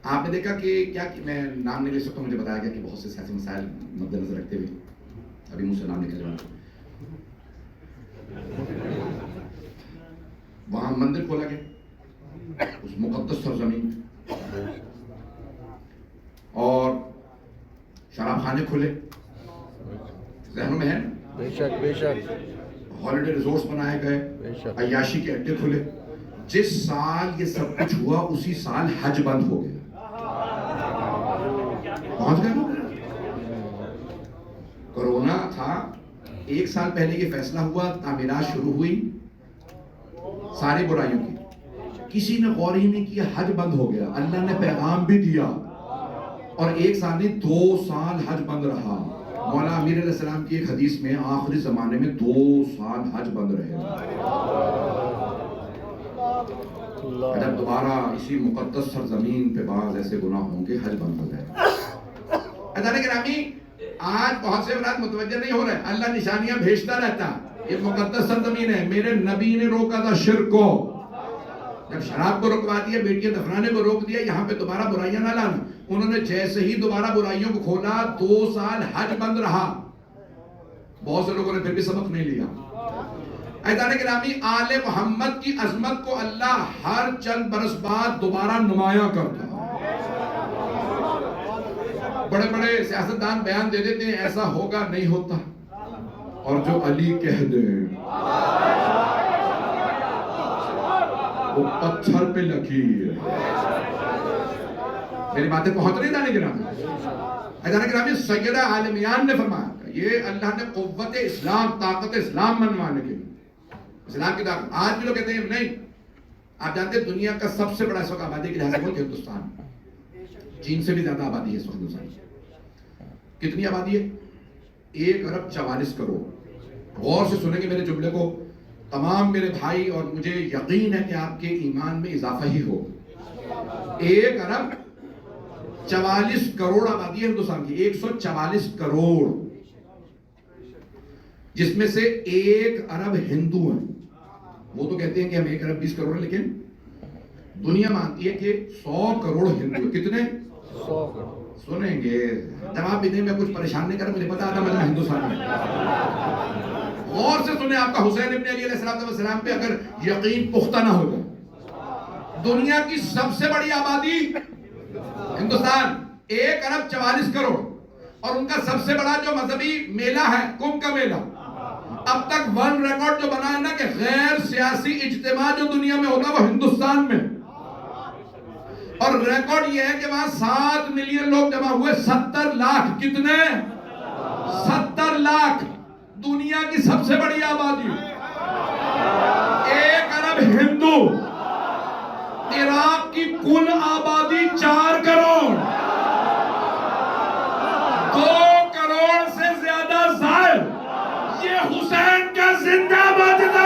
آپ نے دیکھا کہ کیا میں نام نہیں لے سکتا, مجھے بتایا گیا کہ بہت سے سیاسی مسائل مد نظر رکھتے ہوئے ابھی منہ سے نام نکل رہا ہے, وہاں مندر کھولا گیا اس مقدس سرزمین اور شراب خانے کھلے ذہنوں میں ہے, بے شک بے شک, ہالیڈے ریزورٹس بنائے گئے, عیاشی کے اڈے کھلے. جس سال یہ سب کچھ ہوا اسی سال حج بند ہو گیا. پہنچ گئے نا, کرونا تھا, ایک سال پہلے یہ فیصلہ ہوا, تعمیرات شروع ہوئی ساری برائیوں کی, کسی نے غور ہی نہیں کیا, حج بند ہو گیا. اللہ نے پیغام بھی دیا اور ایک سال نہیں 2 سال حج بند رہا. مولانا امیر علیہ السلام کی ایک حدیث میں آخری زمانے میں 2 سال حج بند رہے. جب دوبارہ اسی مقدس سرزمین پہ بعض ایسے گناہ ہوں گے حج بند ہو جائے. ادارے گرامی آج بہت سے افراد متوجہ نہیں ہو رہے, اللہ نشانیاں بھیجتا رہتا. یہ مقدس سرزمین ہے, میرے نبی نے روکا تھا شرک کو, جب شراب کو رکوا دیا, بیٹیاں دفنانے کو روک دیا, یہاں پہ دوبارہ برائیاں نہ لانا. انہوں نے جیسے ہی دوبارہ برائیوں کو کھولا 2 سال حج بند رہا. بہت سے لوگوں نے پھر بھی سبق نہیں لیا. عزیزان گرامی آل محمد کی عظمت کو اللہ ہر چند برس بعد دوبارہ نمایاں کرتا. بڑے بڑے سیاستدان بیان دے دیتے ہیں ایسا ہوگا, نہیں ہوتا, اور جو علی کہہ دے وہ پتھر پہ لکیر. میری باتیں پہنچ رہی دانے گرامی. عزیزان گرامی سیدہ عالمیان نے فرمایا یہ اللہ نے قوت اسلام, طاقت اسلام منوانے کے لیے, اسلام کی طاقت. آج بھی لوگ کہتے ہیں نہیں, آپ جانتے ہیں دنیا کا سب سے بڑا اس وقت آبادی کے لحاظ سے ملک ہندوستان, چین سے بھی زیادہ آبادی ہے اس وقت ہندوستان. کتنی آبادی ہے؟ 1 ارب 44 کروڑ. غور سے سنیں گے میرے جملے کو تمام میرے بھائی, اور مجھے یقین ہے کہ آپ کے ایمان میں اضافہ ہی ہو. 1 ارب 44 کروڑ آبادی ہے ہندوستان کی, 144 کروڑ, جس میں سے 1 ارب ہندو ہیں. وہ تو کہتے ہیں کہ ہم 1 ارب 20 کروڑ ہیں, لیکن دنیا مانتی ہے کہ 100 کروڑ ہندو ہیں. کتنے؟ 100 کروڑ. سنیں گے جواب بھی دیں, میں کچھ پریشان نہیں کر رہا, مجھے پتا تھا میں ہندوستان میں. غور سے سنیں, آپ کا حسین ابن علی علیہ السلام پہ اگر یقین پختہ نہ ہو جائے, دنیا کی سب سے بڑی آبادی ہندوستان, 1 ارب 44 کروڑ, اور ان کا سب سے بڑا جو مذہبی میلہ ہے کمبھ کا میلہ. اب تک 1 ریکارڈ جو بنا ہے نا کہ غیر سیاسی اجتماع جو دنیا میں ہوتا ہے وہ ہندوستان میں, اور ریکارڈ یہ ہے کہ وہاں 7 ملین لوگ جمع ہوئے. 70 لاکھ. کتنے؟ 70 لاکھ. دنیا کی سب سے بڑی آبادی, 1 ارب ہندو. عراق کی کل آبادی 4 کروڑ. 2 کروڑ سے زیادہ زائر. یہ حسین کا زندہ باد تھا.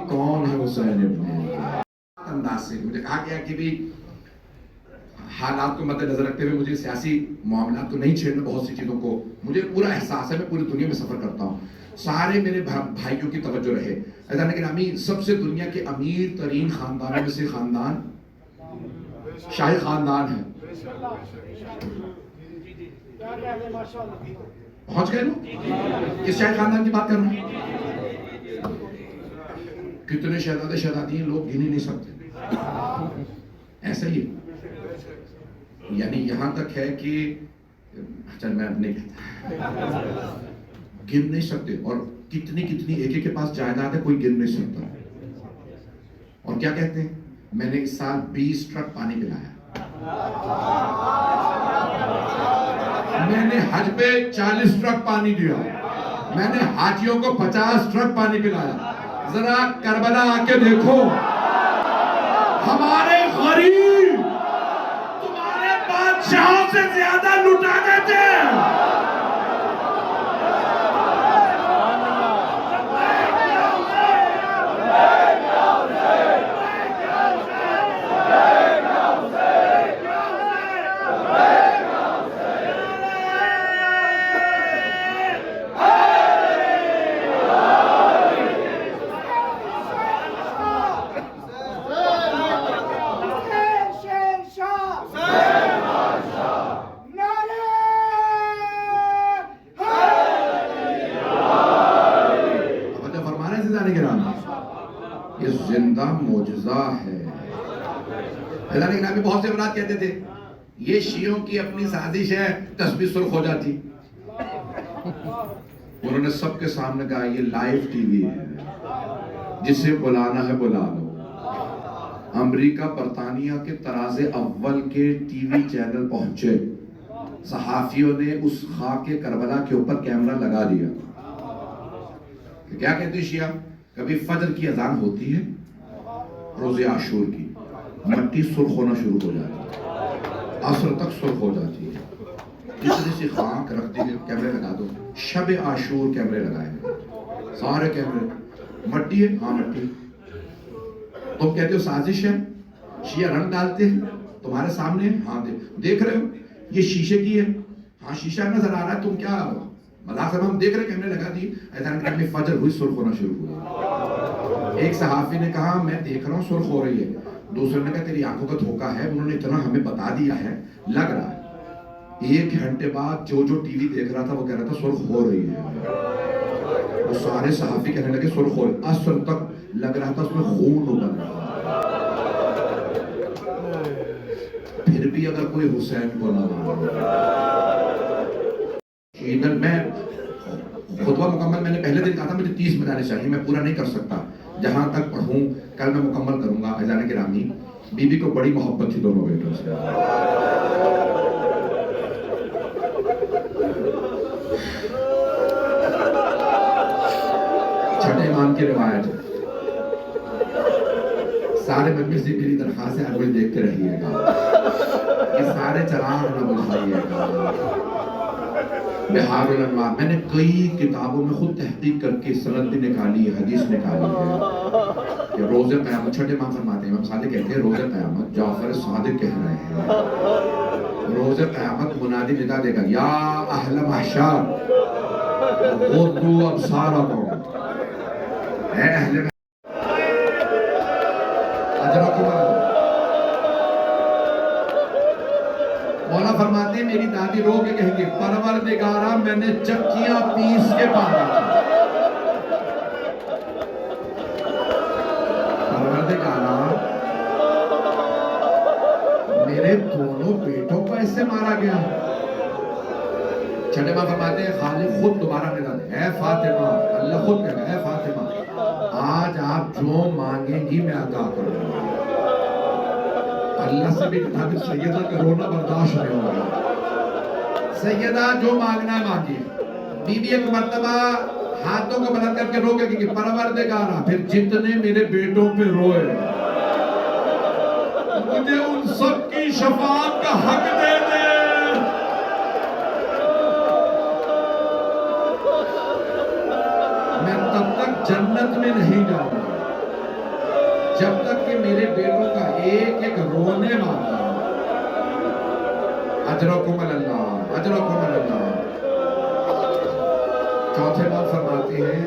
کون ہے حسین ابن علی؟ انداز سے مجھے کہا گیا کہ بھی حالات کو مد نظر رکھتے ہوئے مجھے سیاسی معاملات کو نہیں چھیڑنا، بہت سی چیزوں کو مجھے پورا احساس ہے، میں پوری دنیا میں سفر کرتا ہوں، سارے میرے بھائیوں کی توجہ رہے۔ عزیزان گرامی، سب سے دنیا کے امیر ترین خاندانوں میں سے خاندان شاہی خاندان ہے۔ پہنچ گئے لوگ؟ کس شاہی خاندان کی بات کر رہے ہیں؟ کتنے شہزادے شہزادی ہیں لوگ گن ہی نہیں سکتے، ایسا ہی ہے۔ یعنی یہاں تک ہے کہ چل میں اب نہیں کہتا، گن نہیں سکتے، اور کتنی ایک کے پاس جائیداد ہے، کوئی گن نہیں سکتا۔ اور کیا کہتے ہیں؟ میں نے اس سال 20 ٹرک پانی پلایا، میں نے حج پہ 40 ٹرک پانی دیا، میں نے حاجیوں کو 50 ٹرک پانی پلایا۔ ذرا کربلا آ کے دیکھو، ہمارے غریب تمہارے بادشاہوں سے زیادہ لٹا دیتے ہیں۔ یہ زندہ معجزہ ہے۔ اللہ نے کہا بہت سے افراد کہتے تھے یہ شیعوں کی اپنی سازش ہے، تسبیح سرخ ہو جاتی۔ انہوں نے سب کے سامنے کہا یہ لائیو ٹی وی ہے، جسے بلانا ہے بلا لو۔ امریکہ برطانیہ کے طراز اول کے ٹی وی چینل پہنچے، صحافیوں نے اس خاک کربلا کے اوپر کیمرہ لگا دیا۔ کیا کہتے ہیں شیعہ؟ کبھی فجر کی اذان ہوتی ہے، روز عاشور کی، مٹی سرخ ہونا شروع ہو جاتی ہے، عصر تک سرخ ہو جاتی ہے، اتنی سی خاک رکھ دی، کیمرے لگا دو۔ شب عاشور کیمرے لگائے ہیں، سارے کیمرے، مٹی ہے، ہاں مٹی۔ تم کہتے ہو سازش ہے، شیعہ رنگ ڈالتے ہیں تمہارے سامنے، ہاں دیکھ رہے ہو یہ شیشے کی ہے، ہاں شیشہ نظر آ رہا ہے، تم کیا مذاق سے ہم دیکھ رہے کیمرے لگا دی۔ ایسا کہ فجر ہوئی سرخ ہونا شروع ہوا۔ ایک صحافی نے کہا میں دیکھ رہا ہوں سرخ ہو رہی ہے، دوسرے نے کہا تیری آنکھوں کا دھوکہ ہے، انہوں نے اتنا ہمیں بتا دیا ہے لگ رہا ہے۔ 1 گھنٹے بعد جو ٹی وی دیکھ رہا تھا وہ کہہ رہا تھا سرخ ہو رہی ہے، وہ سارے صحافی کہنے لگے سرخ ہو رہی ہے، عصر تک لگ رہا تھا اس میں خون ابل رہا ہے، پھر بھی اگر کوئی حسین کو نہ میں خطبہ مکمل میں نے پہلے دن کہا تھا مجھے 30 بجانے چاہیے، میں پورا نہیں کر سکتا، جہاں تک پڑھوں کل میں مکمل کروں گا۔ عزیزان گرامی، بی بی کو بڑی محبت تھی دونوں بیٹوں سے، چھٹے امام کی روایت ہے، سارے مجلس سے میری درخواست ہے مجھے دیکھتے رہیے گا، یہ سارے چراغ نہ بجھائیے گا۔ بہار الانوار، میں نے کئی کتابوں میں خود تحقیق کر کے سند بھی نکالی ہے، حدیث نکالی ہے کہ روز قیامت، چھٹے امام فرماتے ہیں، امام صادق کہتے ہیں روز قیامت جعفر صادق کہہ رہے ہیں، روز قیامت منادی ندا دے گا یا اہل محشر غضوا ابصارکم، اے اہل اجرکم اللہ۔ مولا فرماتے ہیں میری دادی رو کے کہیں گے پروردگارہ میں نے چکیاں پیس کے پالا تھا، پروردگارہ میرے دونوں بیٹوں کو ایسے مارا گیا۔ چھٹے ماں فرماتے ہیں خالق خود دوبارہ ندا دے، اے فاطمہ، اللہ خود کہے گا اے فاطمہ آج آپ جو مانگیں گی میں عطا کروں گا۔ اللہ سے بھی کہا کہ سیدہ کا رونا برداشت نہیں ہوگا، سیدہ جو مانگنا ہے مانگی۔ بی بی ایک مرتبہ ہاتھوں کو بلند کر کے رو کے کہ پروردگارہ پھر جتنے میرے بیٹوں پہ روئے مجھے ان سب کی شفاعت کا حق دے دے۔ میں تب تک جنت میں نہیں جاؤں گا جب تک کہ میرے بیٹوں کا ایک ایک رونے والا اجرکم اللہ، اجرکم اللہ۔ چوتھے بات فرماتے ہیں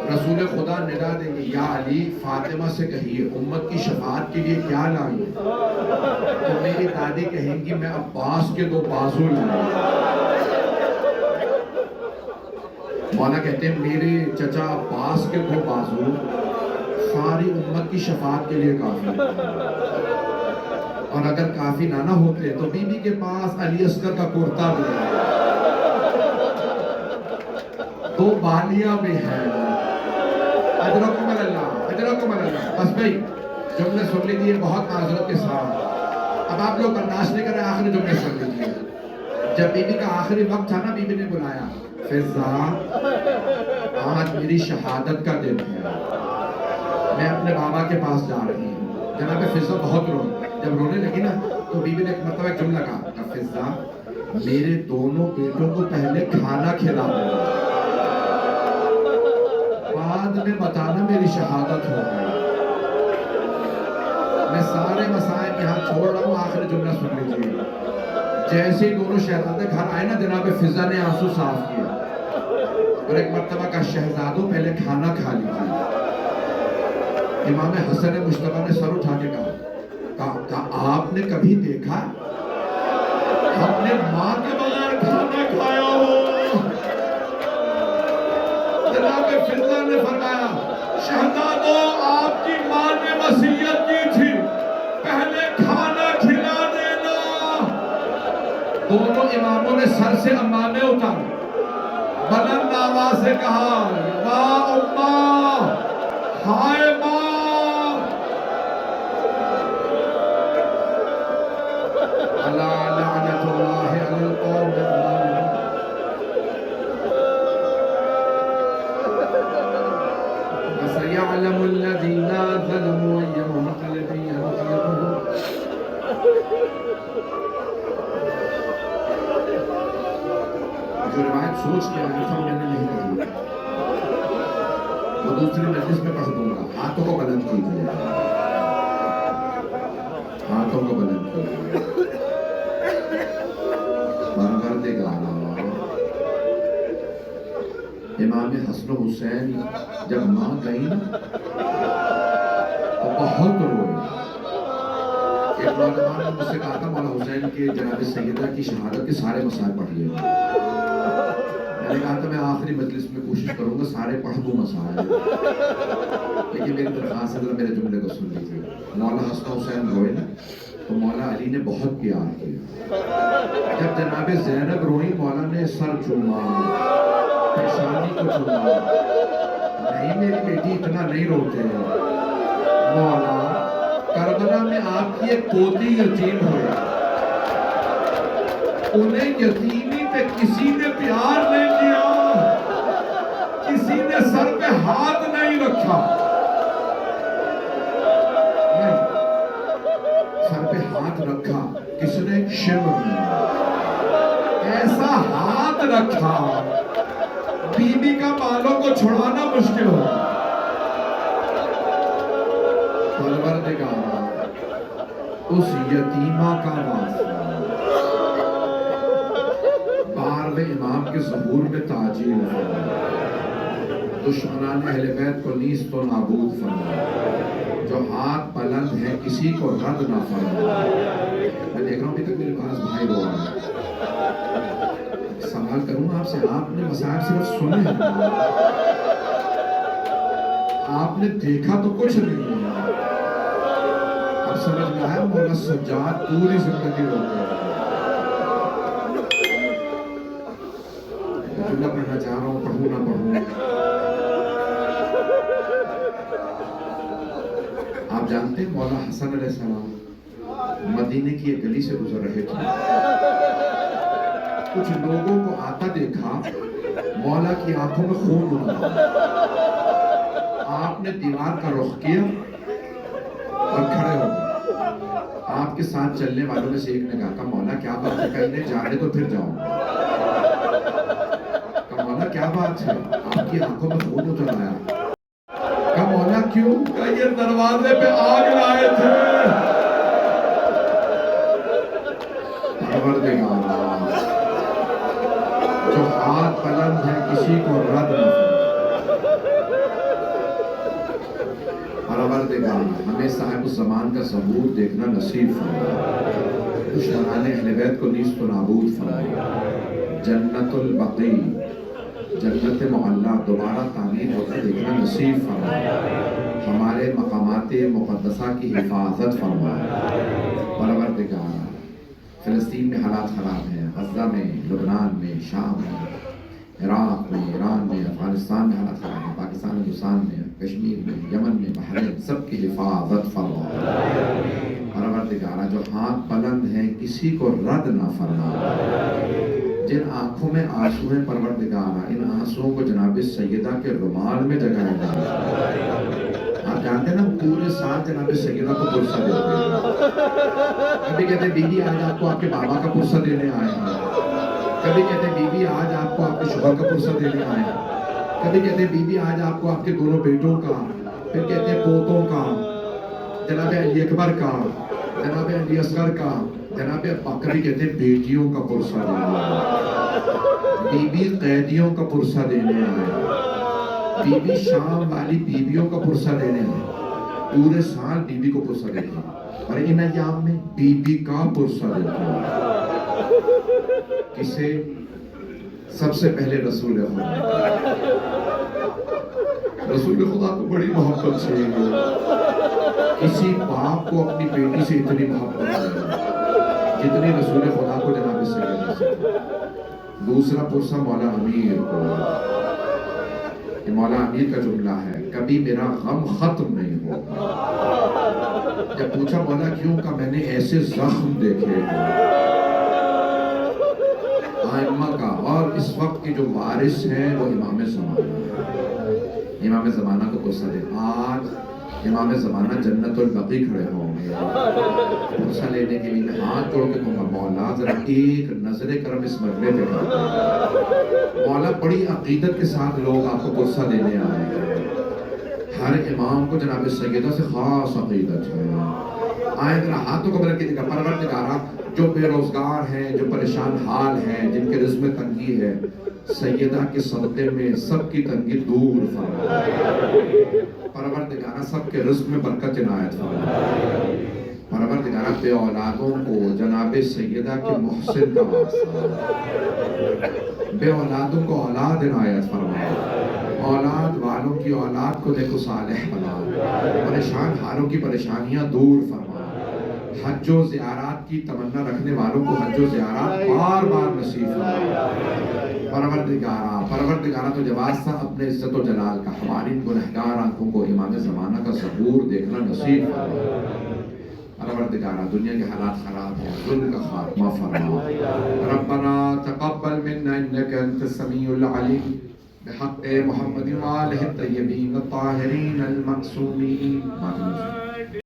رسول خدا ندا دیں گے، یا علی فاطمہ سے کہیے امت کی شفاعت کے لیے کیا لائی؟ تو میری دادی کہیں گی میں عباس کے 2 بازو لائی۔ مولا کہتے ہیں میرے چچا عباس کے 2 بازو ساری امت کی شفاعت کے لیے کافی، اور اگر کافی نہ ہوتے تو بی بی کے پاس علی اصغر کا کرتا بھی ہے، 2 بالیاں بھی ہیں۔ اجرکم اللہ، اجرکم اللہ۔ بس بھائی جملے سن لیجیے بہت معذرت کے ساتھ، اب آپ لوگ برداشت نہیں کریں، آخری جملے سن لیجیے۔ جب بی بی کا آخری وقت تھا نا، بی بی نے بلایا فضا آج میری شہادت کا دن ہے، میں اپنے بابا کے پاس جا رہی ہوں۔ جناب فضا بہت روئی، جب رونے لگی نا تو بی بی نے ایک مرتبہ ایک جملہ کہا، فضا میرے دونوں بیٹوں کو پہلے کھانا کھلا دو، بعد میں بتانا میری شہادت ہو گئی۔ میں سارے مسائل یہاں چھوڑ رہا ہوں، آخری جملہ سن لیجیے۔ جیسے ہی دونوں شہزادے گھر آئے نا، جناب فضا نے آنسو صاف کیا اور ایک مرتبہ کا شہزادوں پہلے کھانا کھا لیجیے۔ امام حسن مجتبیٰ نے سر اٹھا کے کہا آپ نے کبھی دیکھا ہم نے ماں کے بغیر کھانا کھایا ہو؟ جناب فضا نے فرمایا شہزادوں آپ کی ماں نے وصیت کی تھی پہلے کھانا کھلا دینا۔ دونوں اماموں نے سر سے امامے اتارے، بلند آواز سے کہا واہ اماں، ہائے ماں۔ اللہ لعنت اللہ علی القوم الظالمین۔ وسيعلم الذين ظلموا أي منقلب ينقلبون۔ جو روایت سوچ کے آیا تھا میں نے نہیں پڑھی، وہ دوسری مجلس میں پڑھ دوں گا۔ ہاتھوں کو بلند کیجیے، ہاتھوں کو بلند کیجیے۔ پروردگارا، امام حسن و حسین جب ماں گئی تو بہت روئے۔ ایک نوجوان نے مجھ سے کہا تھا مولا حسین کے جناب سیدہ کی شہادت کے سارے مسائل پڑھ لیے۔ میں نے کہا تھا میں آخری مجلس میں کوشش کروں گا سارے پڑھ دوں مسائل، لیکن میری درخواست ہے میرے جملے کو سن لیجیے۔ مولا حسن حسین روئے نا تو مولا علی نے بہت پیار کیا۔ جب جناب زینب روئی مولا نے سر چوما، پیشانی کو چوما، نہیں میری بیٹی اتنا نہیں روتے مولا، کربلا میں آپ کی ایک پوتی یتیم ہوئی، انہیں یتیمی پہ کسی نے پیار نہیں کیا، کسی نے سر پہ ہاتھ نہیں رکھا، نہیں سر پہ ہاتھ رکھا کس نے؟ شمر نے ایسا ہاتھ رکھا بی بی کا بالوں کو چھڑانا مشکل ہو۔ پروردگارا اس یتیمہ کا واسطہ 12ویں امام کے ظہور میں تعجیل فرما، دشمنان اہل بیت کو نیست و نابود فرما، جو ہاتھ بلند ہیں کسی کو رد نہ فرما۔ میں دیکھ رہا ہوں ابھی تک میرے پاس بھائی رو رہا ہے، سوال کروں آپ سے، آپ نے مسائل صرف سنے ہیں، آپ نے دیکھا تو کچھ نہیں ہے۔ اب سمجھ میں آیا مولا سجاد پوری زندگی روتے ہیں۔ جملہ پڑھنا چاہ رہا ہوں، پڑھوں نہ پڑھوں۔ آپ جانتے ہیں مولا حسن علیہ السلام مدینے کی ایک گلی سے گزر رہے تھے، کچھ لوگوں کو آتا دیکھا، مولا کی آنکھوں میں خون اترا، آپ نے دیوار کا رخ کیا اور کھڑے ہو گئے۔ آپ کے ساتھ چلنے والوں میں سے ایک نے کہا مولا کیا بات ہے، کہیں نہیں جا رہے تو پھر جاؤ۔ کہا مولا کیا بات ہے، آپ کی آنکھوں میں خون اتر آیا۔ کہا مولا کیوں؟ کہا یہ دروازے پہ آگ لائے تھے۔ پروردگارا جو ہاتھ بلند ہے کسی کو رد نہ پروردگار ہمیں صاحب الزمان کا ظہور دیکھنا نصیب فرما، دشمنان اہل بیت کو نیست و نابود فرما، جنت البقیع جنت معلیٰ دوبارہ تعمیر ہوتا دیکھنا نصیب فرما، ہمارے مقامات مقدسہ کی حفاظت فرما۔ پروردگار فلسطین میں حالات خراب ہیں، غزہ میں، لبنان میں، شام میں، عراق میں، ایران میں، افغانستان میں حالات خراب ہیں، پاکستان ہندوستان میں، کشمیر میں، یمن میں، بحرین، سب کی حفاظت فرما۔ پروردگارہ جو ہاتھ بلند ہیں کسی کو رد نہ فرما، جن آنکھوں میں آنسو ہیں پروردگارہ ان آنسوؤں کو جناب سیدہ کے رومال میں جگہ ڈال۔ آپ جانتے ہیں نا پورے سال جناب سیدہ کو پرسہ دیتے ہیں، کبھی کہتے ہیں بیوی آج آپ کو آپ کے بابا کا پرسہ دینے آئے ہیں، کبھی کہتے ہیں بیوی آج آپ کو آپ کے شوہر کا پرسہ دینے آئے ہیں، کبھی کہتے ہیں بیوی آج آپ کو آپ کے دونوں بیٹوں کا، پھر کہتے ہیں پوتوں کا، جناب علی اکبر کا، جناب علی اصغر کا، جناب کبھی کہتے ہیں بیٹیوں کا پرسہ دینے آئے، بی بی قیدیوں کا پرسہ دینے آئے، بی بی شام والی بیویوں کا پرسہ دینے آئے، پورے سال بی بی کو پرسہ دیتے ہیں، اور ان ایام میں بی بی کا پرسہ دیتے ہیں۔ کسے؟ سب سے پہلے رسول خدا، رسول خدا کو بڑی محبت سے کسی باپ کو اپنی بیٹی سے اتنی محبت ہے جتنی رسول خدا کو جناب سیدہ سے۔ دوسرا پرسہ مولا امیر کو، یہ مولا امیر کا جملہ ہے، کبھی میرا غم ختم نہیں ہوگا۔ جب پوچھا مولا کیوں، کہ میں نے ایسے زخم دیکھے ہیں آئمہ کا، اور اس وقت کے جو وارث ہیں وہ امام زمانہ، امام زمانہ کو پرسہ دے۔ آج امام زمانہ جنت البقیع کھڑے ہوں گے، پرسہ لینے کے لیے میں ہاتھ جوڑ کے کہوں گا مولا ذرا ایک نظر کرم اس مرنے پہ کر دیں۔ مولا بڑی عقیدت کے ساتھ لوگ آپ کو پرسہ دینے آئے ہیں، ہر امام کو جناب سیدہ سے خاص عقیدت ہے۔ آئے ذرا ہاتھوں کو بلند کیجیے گا۔ پروردگارہ جو بے روزگار ہیں، جو پریشان حال ہیں، جن کے رزق میں تنگی ہے، سیدہ کے صدقے میں سب کی تنگی دور فرما۔ پروردگارہ سب کے رزق میں برکت عنایت فرما۔ پروردگارہ بے اولادوں کو جناب سیدہ کے محسن کا واسطہ، بے اولادوں کو اولاد عنایت فرما، اولاد والوں کی اولاد کو دیکھو صالح بنا، پریشان حالوں کی پریشانیاں دور فرما، حج و زیارات کی تمنا رکھنے والوں کو حج و زیارات بار بار نصیب فرما۔ پروردگارہ تو جواز تھا اپنے عزت و جلال کا، ہماری گنہگار آنکھوں کو امام زمانہ کا ظہور دیکھنا نصیب فرما۔ پروردگارہ دنیا کے حالات خراب ہیں، ظلم کا خاتمہ فرما۔ ربنا تقبل منا انك انت السميع العليم بحق محمد وآلہ الطیبین الطاہرین المعصومین۔